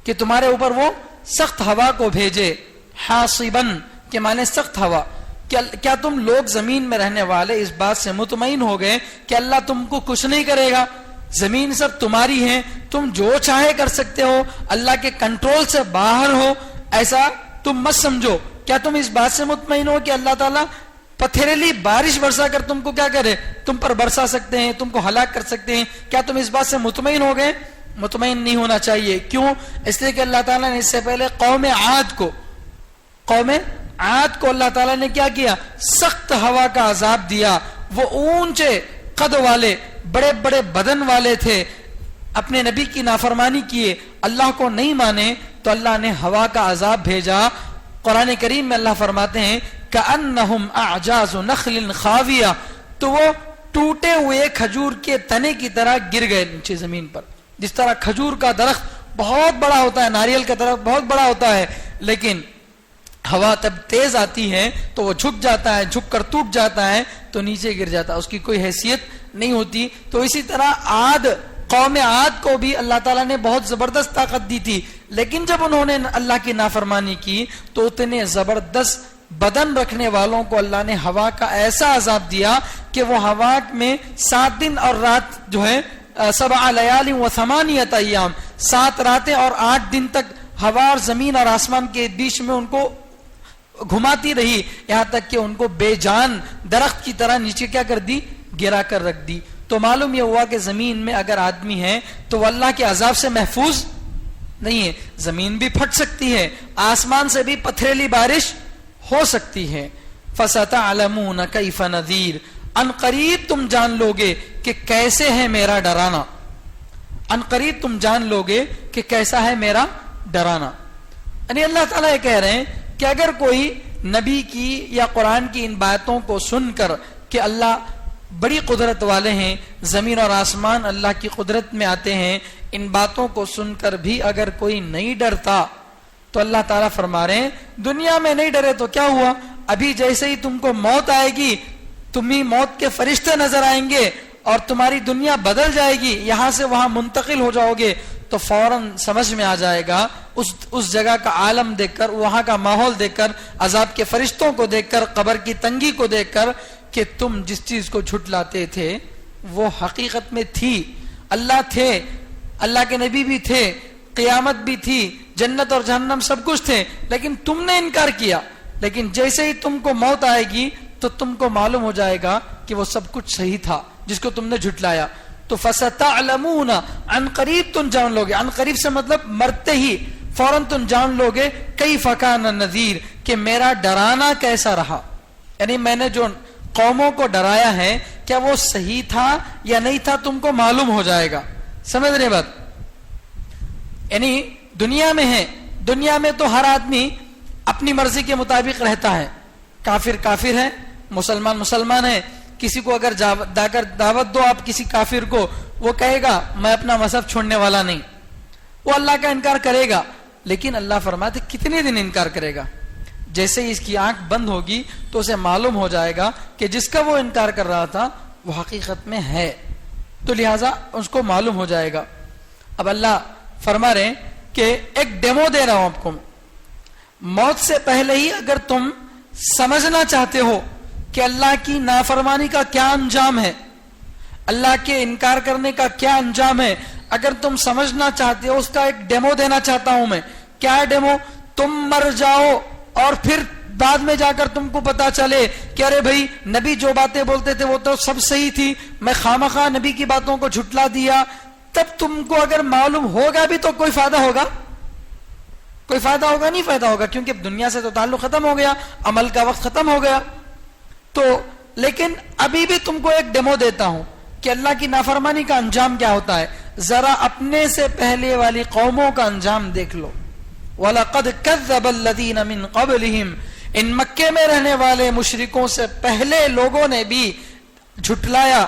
کہ تمہارے اوپر وہ سخت ہوا کو بھیجے. حاصبن کے معنی سخت ہوا. کیا تم لوگ زمین میں رہنے والے اس بات سے مطمئن ہو گئے کہ اللہ تم کو کچھ نہیں کرے گا؟ زمین سب تمہاری ہے، تم جو چاہے کر سکتے ہو، اللہ کے کنٹرول سے باہر ہو، ایسا تم مت سمجھو. کیا تم اس بات سے مطمئن ہو کہ اللہ تعالیٰ پتھریلی بارش برسا کر تم کو کیا کرے، تم پر برسا سکتے ہیں، تم کو ہلاک کر سکتے ہیں؟ کیا تم اس بات سے مطمئن ہو گئے؟ مطمئن نہیں ہونا چاہیے. کیوں؟ اس لیے کہ اللہ تعالیٰ نے اس سے پہلے قوم عاد کو اللہ تعالیٰ نے کیا کیا؟ سخت ہوا کا عذاب دیا. وہ اونچے قد والے، بڑے بڑے بدن والے تھے، اپنے نبی کی نافرمانی کیے، اللہ کو نہیں مانے، تو اللہ نے ہوا کا عذاب بھیجا. قرآن کریم میں اللہ فرماتے ہیں کأنہم اعجاز نخل خاویہ، تو وہ ٹوٹے ہوئے کھجور کے تنے کی طرح گر گئے نیچے زمین پر. جس طرح کھجور کا درخت بہت بڑا ہوتا ہے، ناریل کا درخت بہت بڑا ہوتا ہے، لیکن ہوا تب تیز آتی ہے تو وہ جھک جاتا ہے، جھک کر ٹوٹ جاتا ہے تو نیچے گر جاتا ہے، اس کی کوئی حیثیت نہیں ہوتی. تو اسی طرح قوم عاد کو بھی اللہ تعالیٰ نے بہت زبردست طاقت دی تھی، لیکن جب انہوں نے اللہ کی نافرمانی کی تو اتنے زبردست بدن رکھنے والوں کو اللہ نے ہوا کا ایسا عذاب دیا کہ وہ ہوا میں 7 دن اور رات جو ہے 7 لیال و 8 ایام، 7 راتیں اور 8 دن تک ہوا اور زمین اور آسمان کے بیچ میں ان کو گھماتی رہی، یہاں تک کہ ان کو بے جان درخت کی طرح نیچے کیا کر دی؟ گرا کر رکھ دی. تو معلوم یہ ہوا کہ زمین میں اگر آدمی ہے تو وہ اللہ کے عذاب سے محفوظ نہیں ہے. زمین بھی پھٹ سکتی ہے، آسمان سے بھی پتھریلی بارش ہو سکتی ہے. فَسَتَعْلَمُونَ كَيْفَ نَذِيرٌ، ان قریب تم جان لوگے کہ کیسے ہے میرا ڈرانا. ان قریب تم جان لوگے کہ کیسا ہے میرا ڈرانا. یعنی اللہ تعالیٰ یہ کہہ رہے ہیں کہ اگر کوئی نبی کی یا قرآن کی ان باتوں کو سن کر کہ اللہ بڑی قدرت والے ہیں، زمین اور آسمان اللہ کی قدرت میں آتے ہیں، ان باتوں کو سن کر بھی اگر کوئی نہیں ڈرتا تو اللہ تعالیٰ فرما رہے ہیں دنیا میں نہیں ڈرے تو کیا ہوا؟ ابھی جیسے ہی تم کو موت آئے گی تمہیں موت کے فرشتے نظر آئیں گے اور تمہاری دنیا بدل جائے گی, یہاں سے وہاں منتقل ہو جاؤ گے, تو فوراً سمجھ میں آ جائے گا اس جگہ کا عالم دیکھ کر, وہاں کا ماحول دیکھ کر, عذاب کے فرشتوں کو دیکھ کر, قبر کی تنگی کو دیکھ کر کہ تم جس چیز کو جھٹلاتے تھے وہ حقیقت میں تھی. اللہ تھے, اللہ کے نبی بھی تھے, قیامت بھی تھی, جنت اور جہنم سب کچھ تھے, لیکن تم نے انکار کیا. لیکن جیسے ہی تم کو موت آئے گی تو تم کو معلوم ہو جائے گا کہ وہ سب کچھ صحیح تھا جس کو تم نے جھٹلایا. تو فَسَتَعْلَمُونَ عن قریب تم جان لوگے, عن قریب سے مطلب مرتے ہی فوراً تم جان لوگے کیف کان نذیر, کہ میرا ڈرانا کیسا رہا. یعنی میں نے جو قوموں کو ڈرایا ہے کیا وہ صحیح تھا یا نہیں تھا تم کو معلوم ہو جائے گا. سمجھ رہے بات؟ یعنی دنیا میں ہے, دنیا میں تو ہر آدمی اپنی مرضی کے مطابق رہتا ہے. کافر کافر ہے, مسلمان مسلمان ہے. کسی کو اگر دعوت دو آپ کسی کافر کو, وہ کہے گا میں اپنا مذہب چھوڑنے والا نہیں, وہ اللہ کا انکار کرے گا. لیکن اللہ فرماتے کتنے دن انکار کرے گا؟ جیسے ہی اس کی آنکھ بند ہوگی تو اسے معلوم ہو جائے گا کہ جس کا وہ انکار کر رہا تھا وہ حقیقت میں ہے, تو لہٰذا اس کو معلوم ہو جائے گا. اب اللہ فرما رہے ہیں کہ ایک ڈیمو دے رہا ہوں آپ کو. موت سے پہلے ہی اگر تم سمجھنا چاہتے ہو کہ اللہ کی نافرمانی کا کیا انجام ہے, اللہ کے انکار کرنے کا کیا انجام ہے, اگر تم سمجھنا چاہتے ہو اس کا ایک ڈیمو دینا چاہتا ہوں میں. کیا ہے ڈیمو؟ تم مر جاؤ اور پھر بعد میں جا کر تم کو پتا چلے کہ ارے بھائی نبی جو باتیں بولتے تھے وہ تو سب صحیح تھی, میں خامخواہ نبی کی باتوں کو جھٹلا دیا. تب تم کو اگر معلوم ہوگا بھی تو کوئی فائدہ ہوگا؟ کوئی فائدہ ہوگا؟ نہیں فائدہ ہوگا, کیونکہ دنیا سے تو تعلق ختم ہو گیا, عمل کا وقت ختم ہو گیا. تو لیکن ابھی بھی تم کو ایک ڈیمو دیتا ہوں کہ اللہ کی نافرمانی کا انجام کیا ہوتا ہے. ذرا اپنے سے پہلے والی قوموں کا انجام دیکھ لو. وَلَقَدْ كَذَّبَ الَّذِينَ مِن قَبْلِهِمْ, ان مکے میں رہنے والے مشرکوں سے پہلے لوگوں نے بھی جھٹلایا.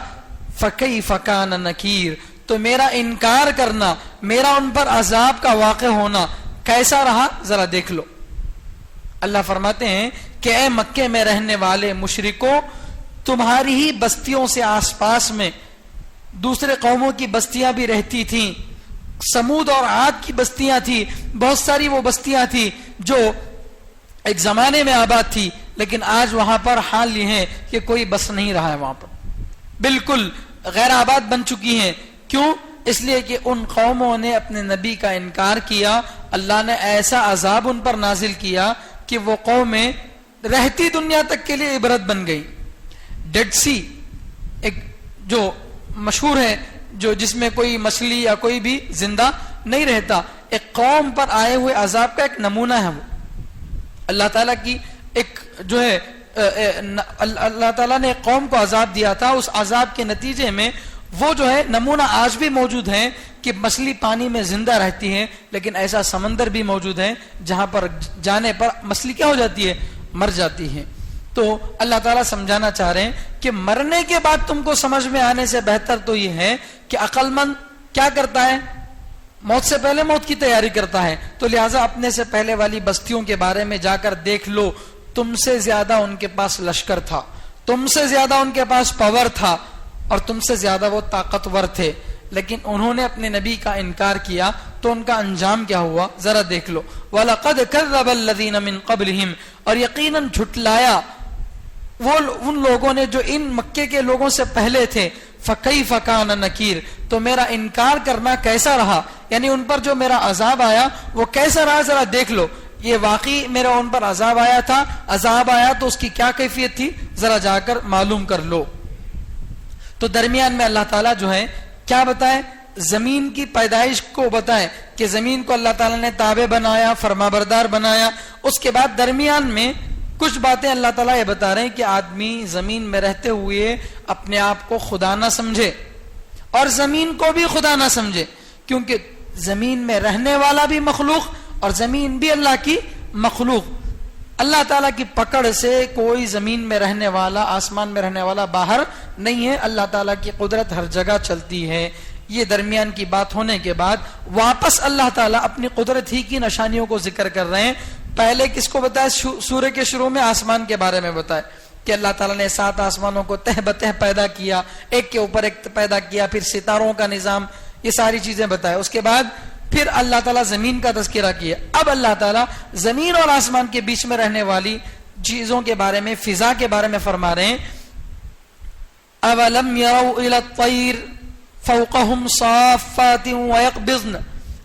فَكَيْفَ كَانَ نَكِيرٌ, تو میرا انکار کرنا, میرا ان پر عذاب کا واقع ہونا کیسا رہا ذرا دیکھ لو. اللہ فرماتے ہیں کہ اے مکے میں رہنے والے مشرکوں, تمہاری ہی بستیوں سے آس پاس میں دوسرے قوموں کی بستیاں بھی رہتی تھیں. سمود اور عاد کی بستیاں تھی, بہت ساری وہ بستیاں تھی جو ایک زمانے میں آباد تھی, لیکن آج وہاں پر حال یہ ہے کہ کوئی بس نہیں رہا ہے, وہاں پر بالکل غیر آباد بن چکی ہیں. کیوں؟ اس لیے کہ ان قوموں نے اپنے نبی کا انکار کیا. اللہ نے ایسا عذاب ان پر نازل کیا کہ وہ قومیں رہتی دنیا تک کے لیے عبرت بن گئی. ڈیڈ سی ایک جو مشہور ہے, جو جس میں کوئی مچھلی یا کوئی بھی زندہ نہیں رہتا, ایک قوم پر آئے ہوئے عذاب کا ایک نمونہ ہے. وہ اللہ تعالیٰ کی ایک جو ہے اللہ تعالیٰ نے ایک قوم کو عذاب دیا تھا. اس عذاب کے نتیجے میں وہ جو ہے نمونہ آج بھی موجود ہے کہ مچھلی پانی میں زندہ رہتی ہے, لیکن ایسا سمندر بھی موجود ہے جہاں پر جانے پر مچھلی کیا ہو جاتی ہے؟ مر جاتی ہے. تو اللہ تعالیٰ سمجھانا چاہ رہے ہیں کہ مرنے کے بعد تم کو سمجھ میں آنے سے بہتر تو یہ ہے کہ عقل مند کیا کرتا ہے؟ موت سے پہلے موت کی تیاری کرتا ہے. تو لہٰذا اپنے سے پہلے والی بستیوں کے بارے میں جا کر دیکھ لو. تم سے زیادہ ان کے پاس لشکر تھا, تم سے زیادہ ان کے پاس پاور تھا, اور تم سے زیادہ وہ طاقتور تھے, لیکن انہوں نے اپنے نبی کا انکار کیا. تو ان کا انجام کیا ہوا ذرا دیکھ لو. وَلَقَدْ كَذَّبَ الَّذِينَ مِن قَبْلِهِمْ, اور یقیناً جھٹلایا وہ ان لوگوں نے جو ان مکے کے لوگوں سے پہلے تھے. فَكَيْفَ كَانَ نَكِيرٌ, تو میرا انکار کرنا کیسا رہا, یعنی ان پر جو میرا عذاب آیا وہ کیسا رہا ذرا دیکھ لو. یہ واقعی میرا ان پر عذاب آیا تھا, عذاب آیا تو اس کی کیا کیفیت تھی ذرا جا کر معلوم کر لو. تو درمیان میں اللہ تعالیٰ جو ہے کیا بتائے؟ زمین کی پیدائش کو بتائے کہ زمین کو اللہ تعالیٰ نے تابع بنایا, فرما بردار بنایا. اس کے بعد درمیان میں کچھ باتیں اللہ تعالیٰ یہ بتا رہے ہیں کہ آدمی زمین میں رہتے ہوئے اپنے آپ کو خدا نہ سمجھے اور زمین کو بھی خدا نہ سمجھے, کیونکہ زمین میں رہنے والا بھی مخلوق اور زمین بھی اللہ کی مخلوق. اللہ تعالیٰ کی پکڑ سے کوئی زمین میں رہنے والا, آسمان میں رہنے والا باہر نہیں ہے. اللہ تعالیٰ کی قدرت ہر جگہ چلتی ہے. یہ درمیان کی بات ہونے کے بعد واپس اللہ تعالیٰ اپنی قدرت ہی کی نشانیوں کو ذکر کر رہے ہیں. پہلے کس کو بتایا؟ سورہ کے شروع میں آسمان کے بارے میں بتایا کہ اللہ تعالیٰ نے 7 آسمانوں کو تہ بتہ پیدا کیا، ایک کے اوپر ایک پیدا کیا، پھر ستاروں کا نظام، یہ ساری چیزیں بتائے. اس کے بعد پھر اللہ تعالیٰ زمین کا تذکرہ کیا. اب اللہ تعالیٰ زمین اور آسمان کے بیچ میں رہنے والی چیزوں کے بارے میں، فضا کے بارے میں فرما رہے ہیں اولم يروا الى الطير فوقهم صافات ويقبضن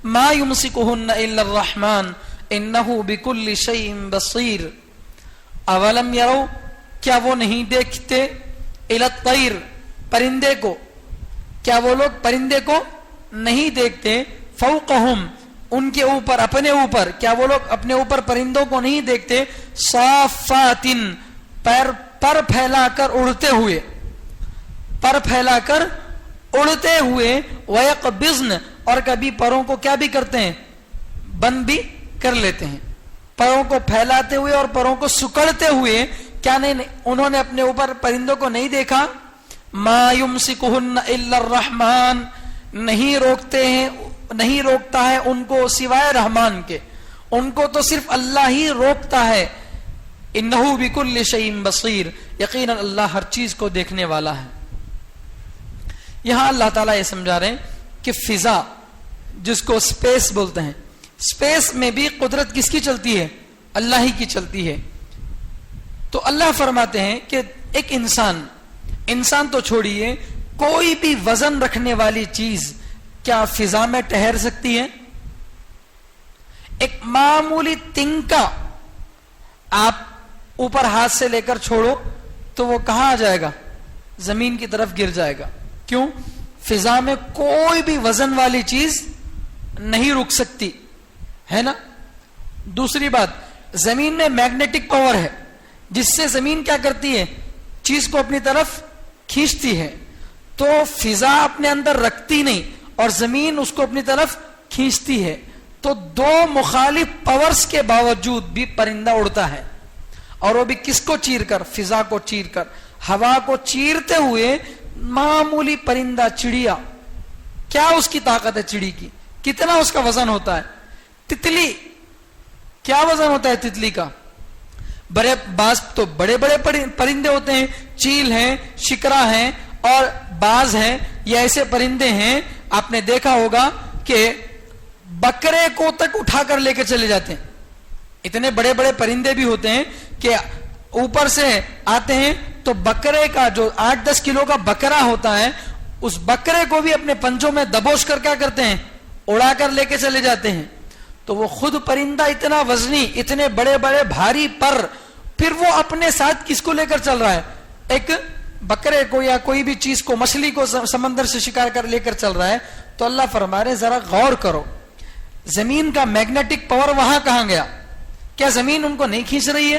ما يمسكهن الا الرحمن انه بكل شيء بصير. اولم يروا، کیا وہ نہیں دیکھتے، الى الطير، پرندے کو، کیا وہ لوگ پرندے کو نہیں دیکھتے، فوقهم، ان کے اوپر، اپنے اوپر، کیا وہ لوگ اپنے اوپر پرندوں کو نہیں دیکھتے، صافات، پر پھیلا کر اڑتے ہوئے، پر پھیلا کر اڑتے ہوئے، وَيَقْبِضْنَ، اور کبھی پروں کو کیا بھی کرتے ہیں، بند بھی کر لیتے ہیں. پروں کو پھیلاتے ہوئے اور پروں کو سکڑتے ہوئے، کیا نہیں انہوں نے اپنے اوپر پرندوں کو نہیں دیکھا؟ مَا يُمْسِكُهُنَّ إِلَّا الرَّحْمَانِ، نہیں روکتے ہیں، نہیں روکتا ہے ان کو سوائے رحمان کے، ان کو تو صرف اللہ ہی روکتا ہے. انہو بکل شیء بصیر، یقیناً اللہ ہر چیز کو دیکھنے والا ہے. یہاں اللہ تعالیٰ یہ سمجھا رہے ہیں کہ فضا، جس کو سپیس بولتے ہیں، سپیس میں بھی قدرت کس کی چلتی ہے؟ اللہ ہی کی چلتی ہے. تو اللہ فرماتے ہیں کہ ایک انسان تو چھوڑیے، کوئی بھی وزن رکھنے والی چیز کیا فضا میں ٹھہر سکتی ہے؟ ایک معمولی تنکا آپ اوپر ہاتھ سے لے کر چھوڑو تو وہ کہاں آ جائے گا؟ زمین کی طرف گر جائے گا. کیوں؟ فضا میں کوئی بھی وزن والی چیز نہیں رک سکتی ہے نا. دوسری بات، زمین میں میگنیٹک پاور ہے جس سے زمین کیا کرتی ہے؟ چیز کو اپنی طرف کھینچتی ہے. تو فضا اپنے اندر رکھتی نہیں اور زمین اس کو اپنی طرف کھینچتی ہے. تو دو مخالف پاورز کے باوجود بھی پرندہ اڑتا ہے، اور وہ بھی کس کو چیر کر؟ فضا کو چیر کر، ہوا کو چیرتے ہوئے. معمولی پرندہ چڑیا، کیا اس کی طاقت ہے چڑی کی؟ کتنا اس کا وزن ہوتا ہے؟ تتلی، کیا وزن ہوتا ہے تتلی کا؟ بعض تو بڑے بڑے پرندے ہوتے ہیں، چیل ہیں، شکرا ہیں اور باز ہیں. یہ ایسے پرندے ہیں آپ نے دیکھا ہوگا کہ بکرے کو تک اٹھا کر لے کے چلے جاتے ہیں. اتنے بڑے بڑے پرندے بھی ہوتے ہیں کہ اوپر سے آتے ہیں تو بکرے کا جو 8-10 کلو کا بکرا ہوتا ہے، اس بکرے کو بھی اپنے پنجوں میں دبوچ کر کیا کرتے ہیں؟ اڑا کر لے کے چلے جاتے ہیں. تو وہ خود پرندہ اتنا وزنی، اتنے بڑے بڑے بھاری پر، پھر وہ اپنے ساتھ کس کو لے کر چل رہا ہے؟ ایک بکرے کو یا کوئی بھی چیز کو، مچھلی کو سمندر سے شکار کر لے کر چل رہا ہے. تو اللہ فرما رہے ذرا غور کرو، زمین کا میگنیٹک پاور وہاں کہاں گیا؟ کیا زمین ان کو نہیں کھینچ رہی ہے؟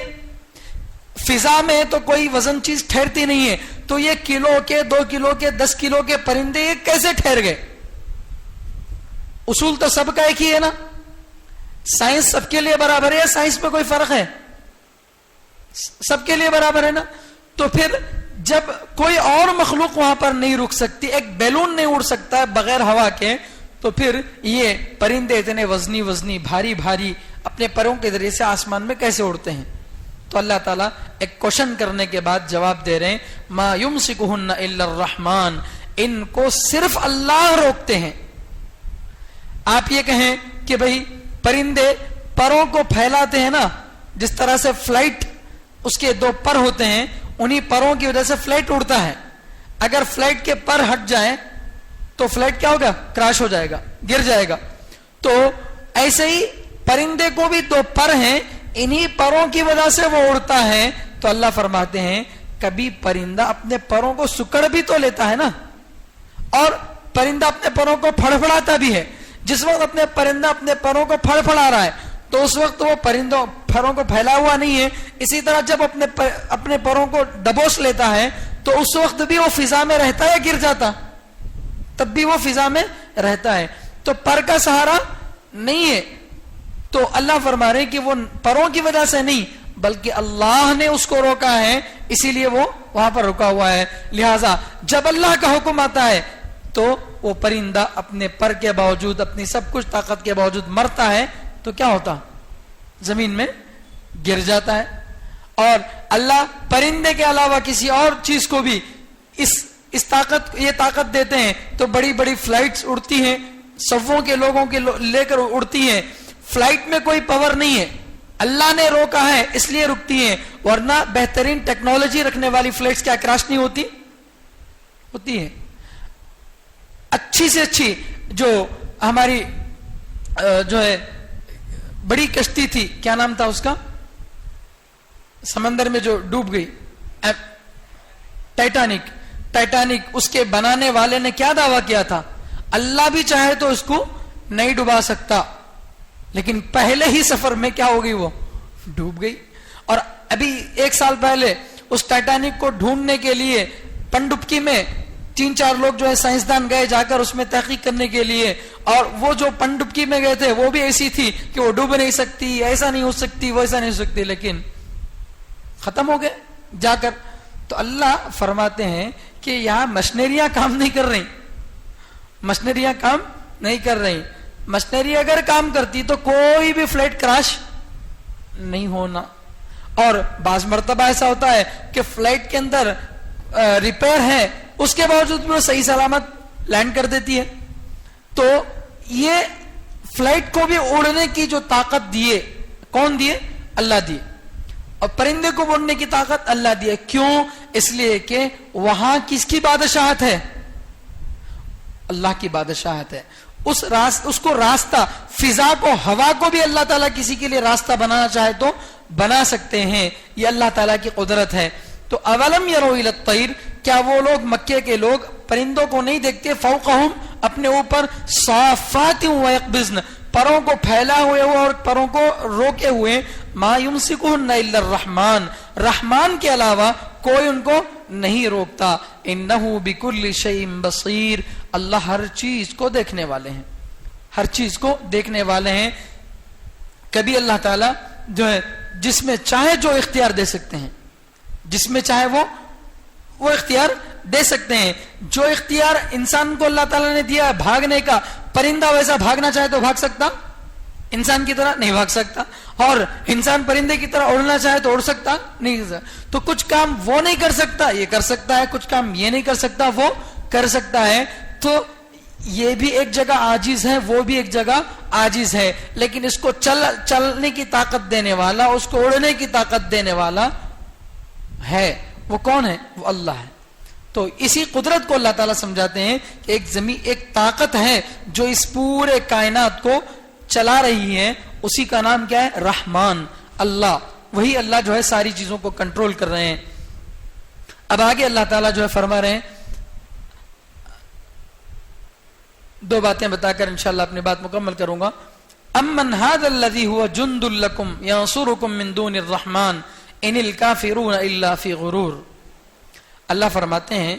فضا میں تو کوئی وزن چیز ٹھہرتی نہیں ہے. تو یہ کلو کے، 2 کلو کے، 10 کلو کے پرندے یہ کیسے ٹھہر گئے؟ اصول تو سب کا ایک ہی ہے نا. سائنس سب کے لیے برابر ہے، سائنس میں کوئی فرق ہے؟ سب کے لیے برابر ہے نا. تو پھر جب کوئی اور مخلوق وہاں پر نہیں رک سکتی، ایک بیلون نہیں اڑ سکتا ہے بغیر ہوا کے، تو پھر یہ پرندے اتنے وزنی بھاری بھاری اپنے پروں کے ذریعے سے آسمان میں کیسے اڑتے ہیں؟ تو اللہ تعالیٰ ایک کوشچن کرنے کے بعد جواب دے رہے ہیں، ما یمسکہن الا الرحمن، ان کو صرف اللہ روکتے ہیں. آپ یہ کہیں کہ بھئی پرندے پروں کو پھیلاتے ہیں نا، جس طرح سے فلائٹ، اس کے 2 پر ہوتے ہیں، انہی پروں کی وجہ سے فلائٹ اڑتا ہے. اگر فلائٹ کے پر ہٹ جائیں تو فلائٹ کیا ہوگا؟ کراش ہو جائے گا، گر جائے گا. تو ایسے ہی پرندے کو بھی 2 پر ہیں، انہی پروں کی وجہ سے وہ اڑتا ہے. تو اللہ فرماتے ہیں کبھی پرندہ اپنے پروں کو سکڑ بھی تو لیتا ہے نا، اور پرندہ اپنے پروں کو پھڑپھڑاتا بھی ہے. جس وقت پرندہ اپنے پروں کو پھڑپھڑا رہا ہے تو اس وقت وہ پروں کو پھیلا ہوا نہیں ہے. اسی طرح جب اپنے پروں کو دبوچ لیتا ہے تو اس وقت بھی وہ فضا میں رہتا ہے، گر جاتا تب بھی وہ فضا میں رہتا ہے. تو پر کا سہارا نہیں ہے. تو اللہ فرما رہے ہیں کہ وہ پروں کی وجہ سے نہیں بلکہ اللہ نے اس کو روکا ہے، اسی لیے وہ وہاں پر رکا ہوا ہے. لہذا جب اللہ کا حکم آتا ہے تو وہ پرندہ اپنے پر کے باوجود، اپنی سب کچھ طاقت کے باوجود مرتا ہے. تو کیا ہوتا؟ زمین میں گر جاتا ہے. اور اللہ پرندے کے علاوہ کسی اور چیز کو بھی اس طاقت یہ طاقت دیتے ہیں تو بڑی بڑی فلائٹس اڑتی ہیں, صفوں کے لوگوں کے لے کر اڑتی ہیں. فلائٹ میں کوئی پاور نہیں ہے, اللہ نے روکا ہے اس لیے رکتی ہیں, ورنہ بہترین ٹیکنالوجی رکھنے والی فلائٹس کیا کراش نہیں ہوتی ہیں. اچھی سے اچھی جو ہماری جو ہے بڑی کشتی تھی, کیا نام تھا اس کا, سمندر میں جو ڈوب گئی, ٹائٹینک, اس کے بنانے والے نے کیا دعویٰ کیا تھا, اللہ بھی چاہے تو اس کو نہیں ڈوبا سکتا, لیکن پہلے ہی سفر میں کیا ہو گئی, وہ ڈوب گئی. اور ابھی 1 سال پہلے اس ٹائٹینک کو ڈھونڈنے کے لیے پنڈبکی میں 3-4 لوگ جو ہے سائنسدان گئے جا کر اس میں تحقیق کرنے کے لیے, اور وہ جو پنڈبکی میں گئے تھے وہ بھی ایسی تھی کہ وہ ڈوب نہیں سکتی, ایسا نہیں ہو سکتی, ویسا نہیں ہو سکتی, لیکن ختم ہو گئے جا کر. تو اللہ فرماتے ہیں کہ یہاں مشنریاں کام نہیں کر رہی, مشنریاں کام نہیں کر رہی. مشنری اگر کام کرتی تو کوئی بھی فلائٹ کراش نہیں ہونا. اور بعض مرتبہ ایسا ہوتا ہے کہ فلائٹ کے اندر ریپیئر ہے, اس کے باوجود بھی وہ صحیح سلامت لینڈ کر دیتی ہے. تو یہ فلائٹ کو بھی اڑنے کی جو طاقت دیے, کون دیے, اللہ دیے. اور پرندے کو اڑنے کی طاقت اللہ دیے. کیوں؟ اس لیے کہ وہاں کس کی بادشاہت ہے, اللہ کی بادشاہت ہے. اس کو راستہ, فضا کو, ہوا کو بھی اللہ تعالیٰ کسی کے لیے راستہ بنانا چاہے تو بنا سکتے ہیں. یہ اللہ تعالیٰ کی قدرت ہے. تو اولم یروا الی الطیر, کیا وہ لوگ, مکے کے لوگ, پرندوں کو نہیں دیکھتے, فوقہم, اپنے اوپر, صافات و یقبضن, پروں کو پھیلا ہوئے اور پروں کو روکے ہوئے, ما یمسکہن الا الرحمن, رحمان کے علاوہ کوئی ان کو نہیں روکتا. انہ بکل شیء بصیر, اللہ ہر چیز کو دیکھنے والے ہیں, ہر چیز کو دیکھنے والے ہیں. کبھی اللہ تعالیٰ جو ہے جس میں چاہے جو اختیار دے سکتے ہیں, جس میں چاہے وہ اختیار دے سکتے ہیں. جو اختیار انسان کو اللہ تعالیٰ نے دیا بھاگنے کا, پرندہ ویسا بھاگنا چاہے تو بھاگ سکتا, انسان کی طرح نہیں بھاگ سکتا. اور انسان پرندے کی طرح اڑنا چاہے تو اڑ سکتا نہیں. تو کچھ کام وہ نہیں کر سکتا, یہ کر سکتا ہے, کچھ کام یہ نہیں کر سکتا, وہ کر سکتا ہے. تو یہ بھی ایک جگہ عاجز ہے, وہ بھی ایک جگہ عاجز ہے, لیکن اس کو چلنے کی طاقت دینے والا, اس کو اڑنے کی طاقت دینے والا ہے. وہ کون ہے؟ وہ اللہ ہے. تو اسی قدرت کو اللہ تعالیٰ سمجھاتے ہیں کہ ایک طاقت ہے جو اس پورے کائنات کو چلا رہی ہے, اسی کا نام کیا ہے؟ رحمان, اللہ. وہی اللہ جو ہے ساری چیزوں کو کنٹرول کر رہے ہیں. اب آگے اللہ تعالیٰ جو ہے فرما رہے ہیں, 2 باتیں بتا کر انشاءاللہ اپنی بات مکمل کروں گا. امن ھذا الذی ھو جند لکم ینصرکم من دون الرحمن ان الکافرون الا فی غرور. اللہ فرماتے ہیں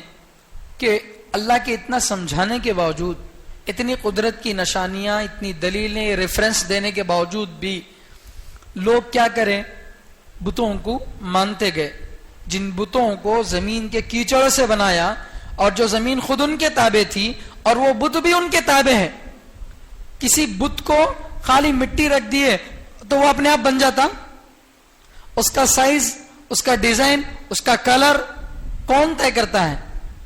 کہ اللہ کے اتنا سمجھانے کے باوجود, اتنی قدرت کی نشانیاں, اتنی دلیلیں, ریفرنس دینے کے باوجود بھی لوگ کیا کریں, بتوں کو مانتے گئے. جن بتوں کو زمین کے کیچڑ سے بنایا, اور جو زمین خود ان کے تابع تھی, اور وہ بت بھی ان کے تابع ہے. کسی بت کو خالی مٹی رکھ دیے تو وہ اپنے آپ بن جاتا. اس کا سائز, اس کا ڈیزائن, اس کا کلر کون طے کرتا ہے؟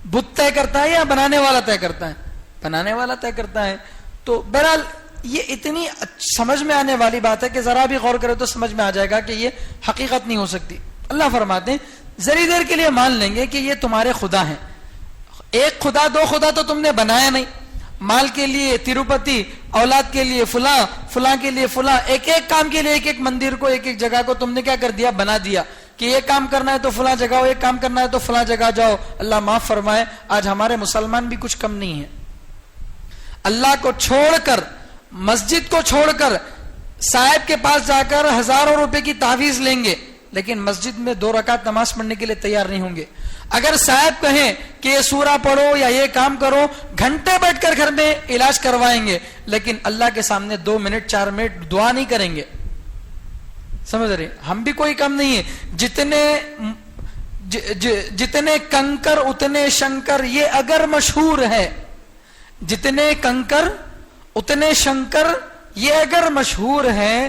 بت طے کرتا ہے یا بنانے والا طے کرتا ہے؟ بنانے والا طے کرتا ہے. تو بہرحال یہ اتنی سمجھ میں آنے والی بات ہے کہ ذرا بھی غور کرے تو سمجھ میں آ جائے گا کہ یہ حقیقت نہیں ہو سکتی. اللہ فرماتے ہیں ذری دیر کے لیے مان لیں گے کہ یہ تمہارے خدا ہیں. ایک خدا, 2 خدا تو تم نے بنایا نہیں. مال کے لیے تروپتی, اولاد کے لیے فلاں, فلاں کے لیے فلاں, ایک ایک کام کے لیے ایک ایک مندر کو, ایک ایک جگہ کو تم نے کیا کر دیا؟ بنا دیا کہ یہ کام کرنا ہے تو فلاں جگہ ہو, ایک کام کرنا ہے تو فلاں جگہ جاؤ. اللہ معاف فرمائے, آج ہمارے مسلمان بھی کچھ کم نہیں ہیں. اللہ کو چھوڑ کر, مسجد کو چھوڑ کر صاحب کے پاس جا کر ہزاروں روپے کی تعویذ لیں گے, لیکن مسجد میں 2 رکعت نماز پڑھنے کے لیے تیار نہیں ہوں گے. اگر صاحب کہیں کہ یہ سورہ پڑھو یا یہ کام کرو, گھنٹے بیٹھ کر گھر میں علاج کروائیں گے, لیکن اللہ کے سامنے 2 منٹ 4 منٹ دعا نہیں کریں گے. سمجھ رہے؟ ہم بھی کوئی کم نہیں ہے. جتنے کنکر اتنے شنکر, یہ اگر مشہور ہے. جتنے کنکر اتنے شنکر, یہ اگر مشہور ہے.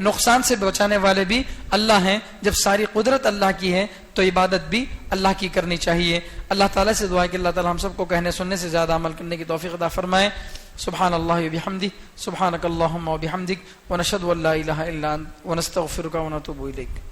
نقصان سے بچانے والے بھی اللہ ہیں. جب ساری قدرت اللہ کی ہے تو عبادت بھی اللہ کی کرنی چاہیے. اللہ تعالیٰ سے دعا ہے کہ اللہ تعالیٰ ہم سب کو کہنے سننے سے زیادہ عمل کرنے کی توفیق عطا فرمائے. سبحان اللہ وبحمدہ سبحانک اللہم وبحمدک ونشہد ان لا الہ الا انت ونستغفرک ونتوب الیک.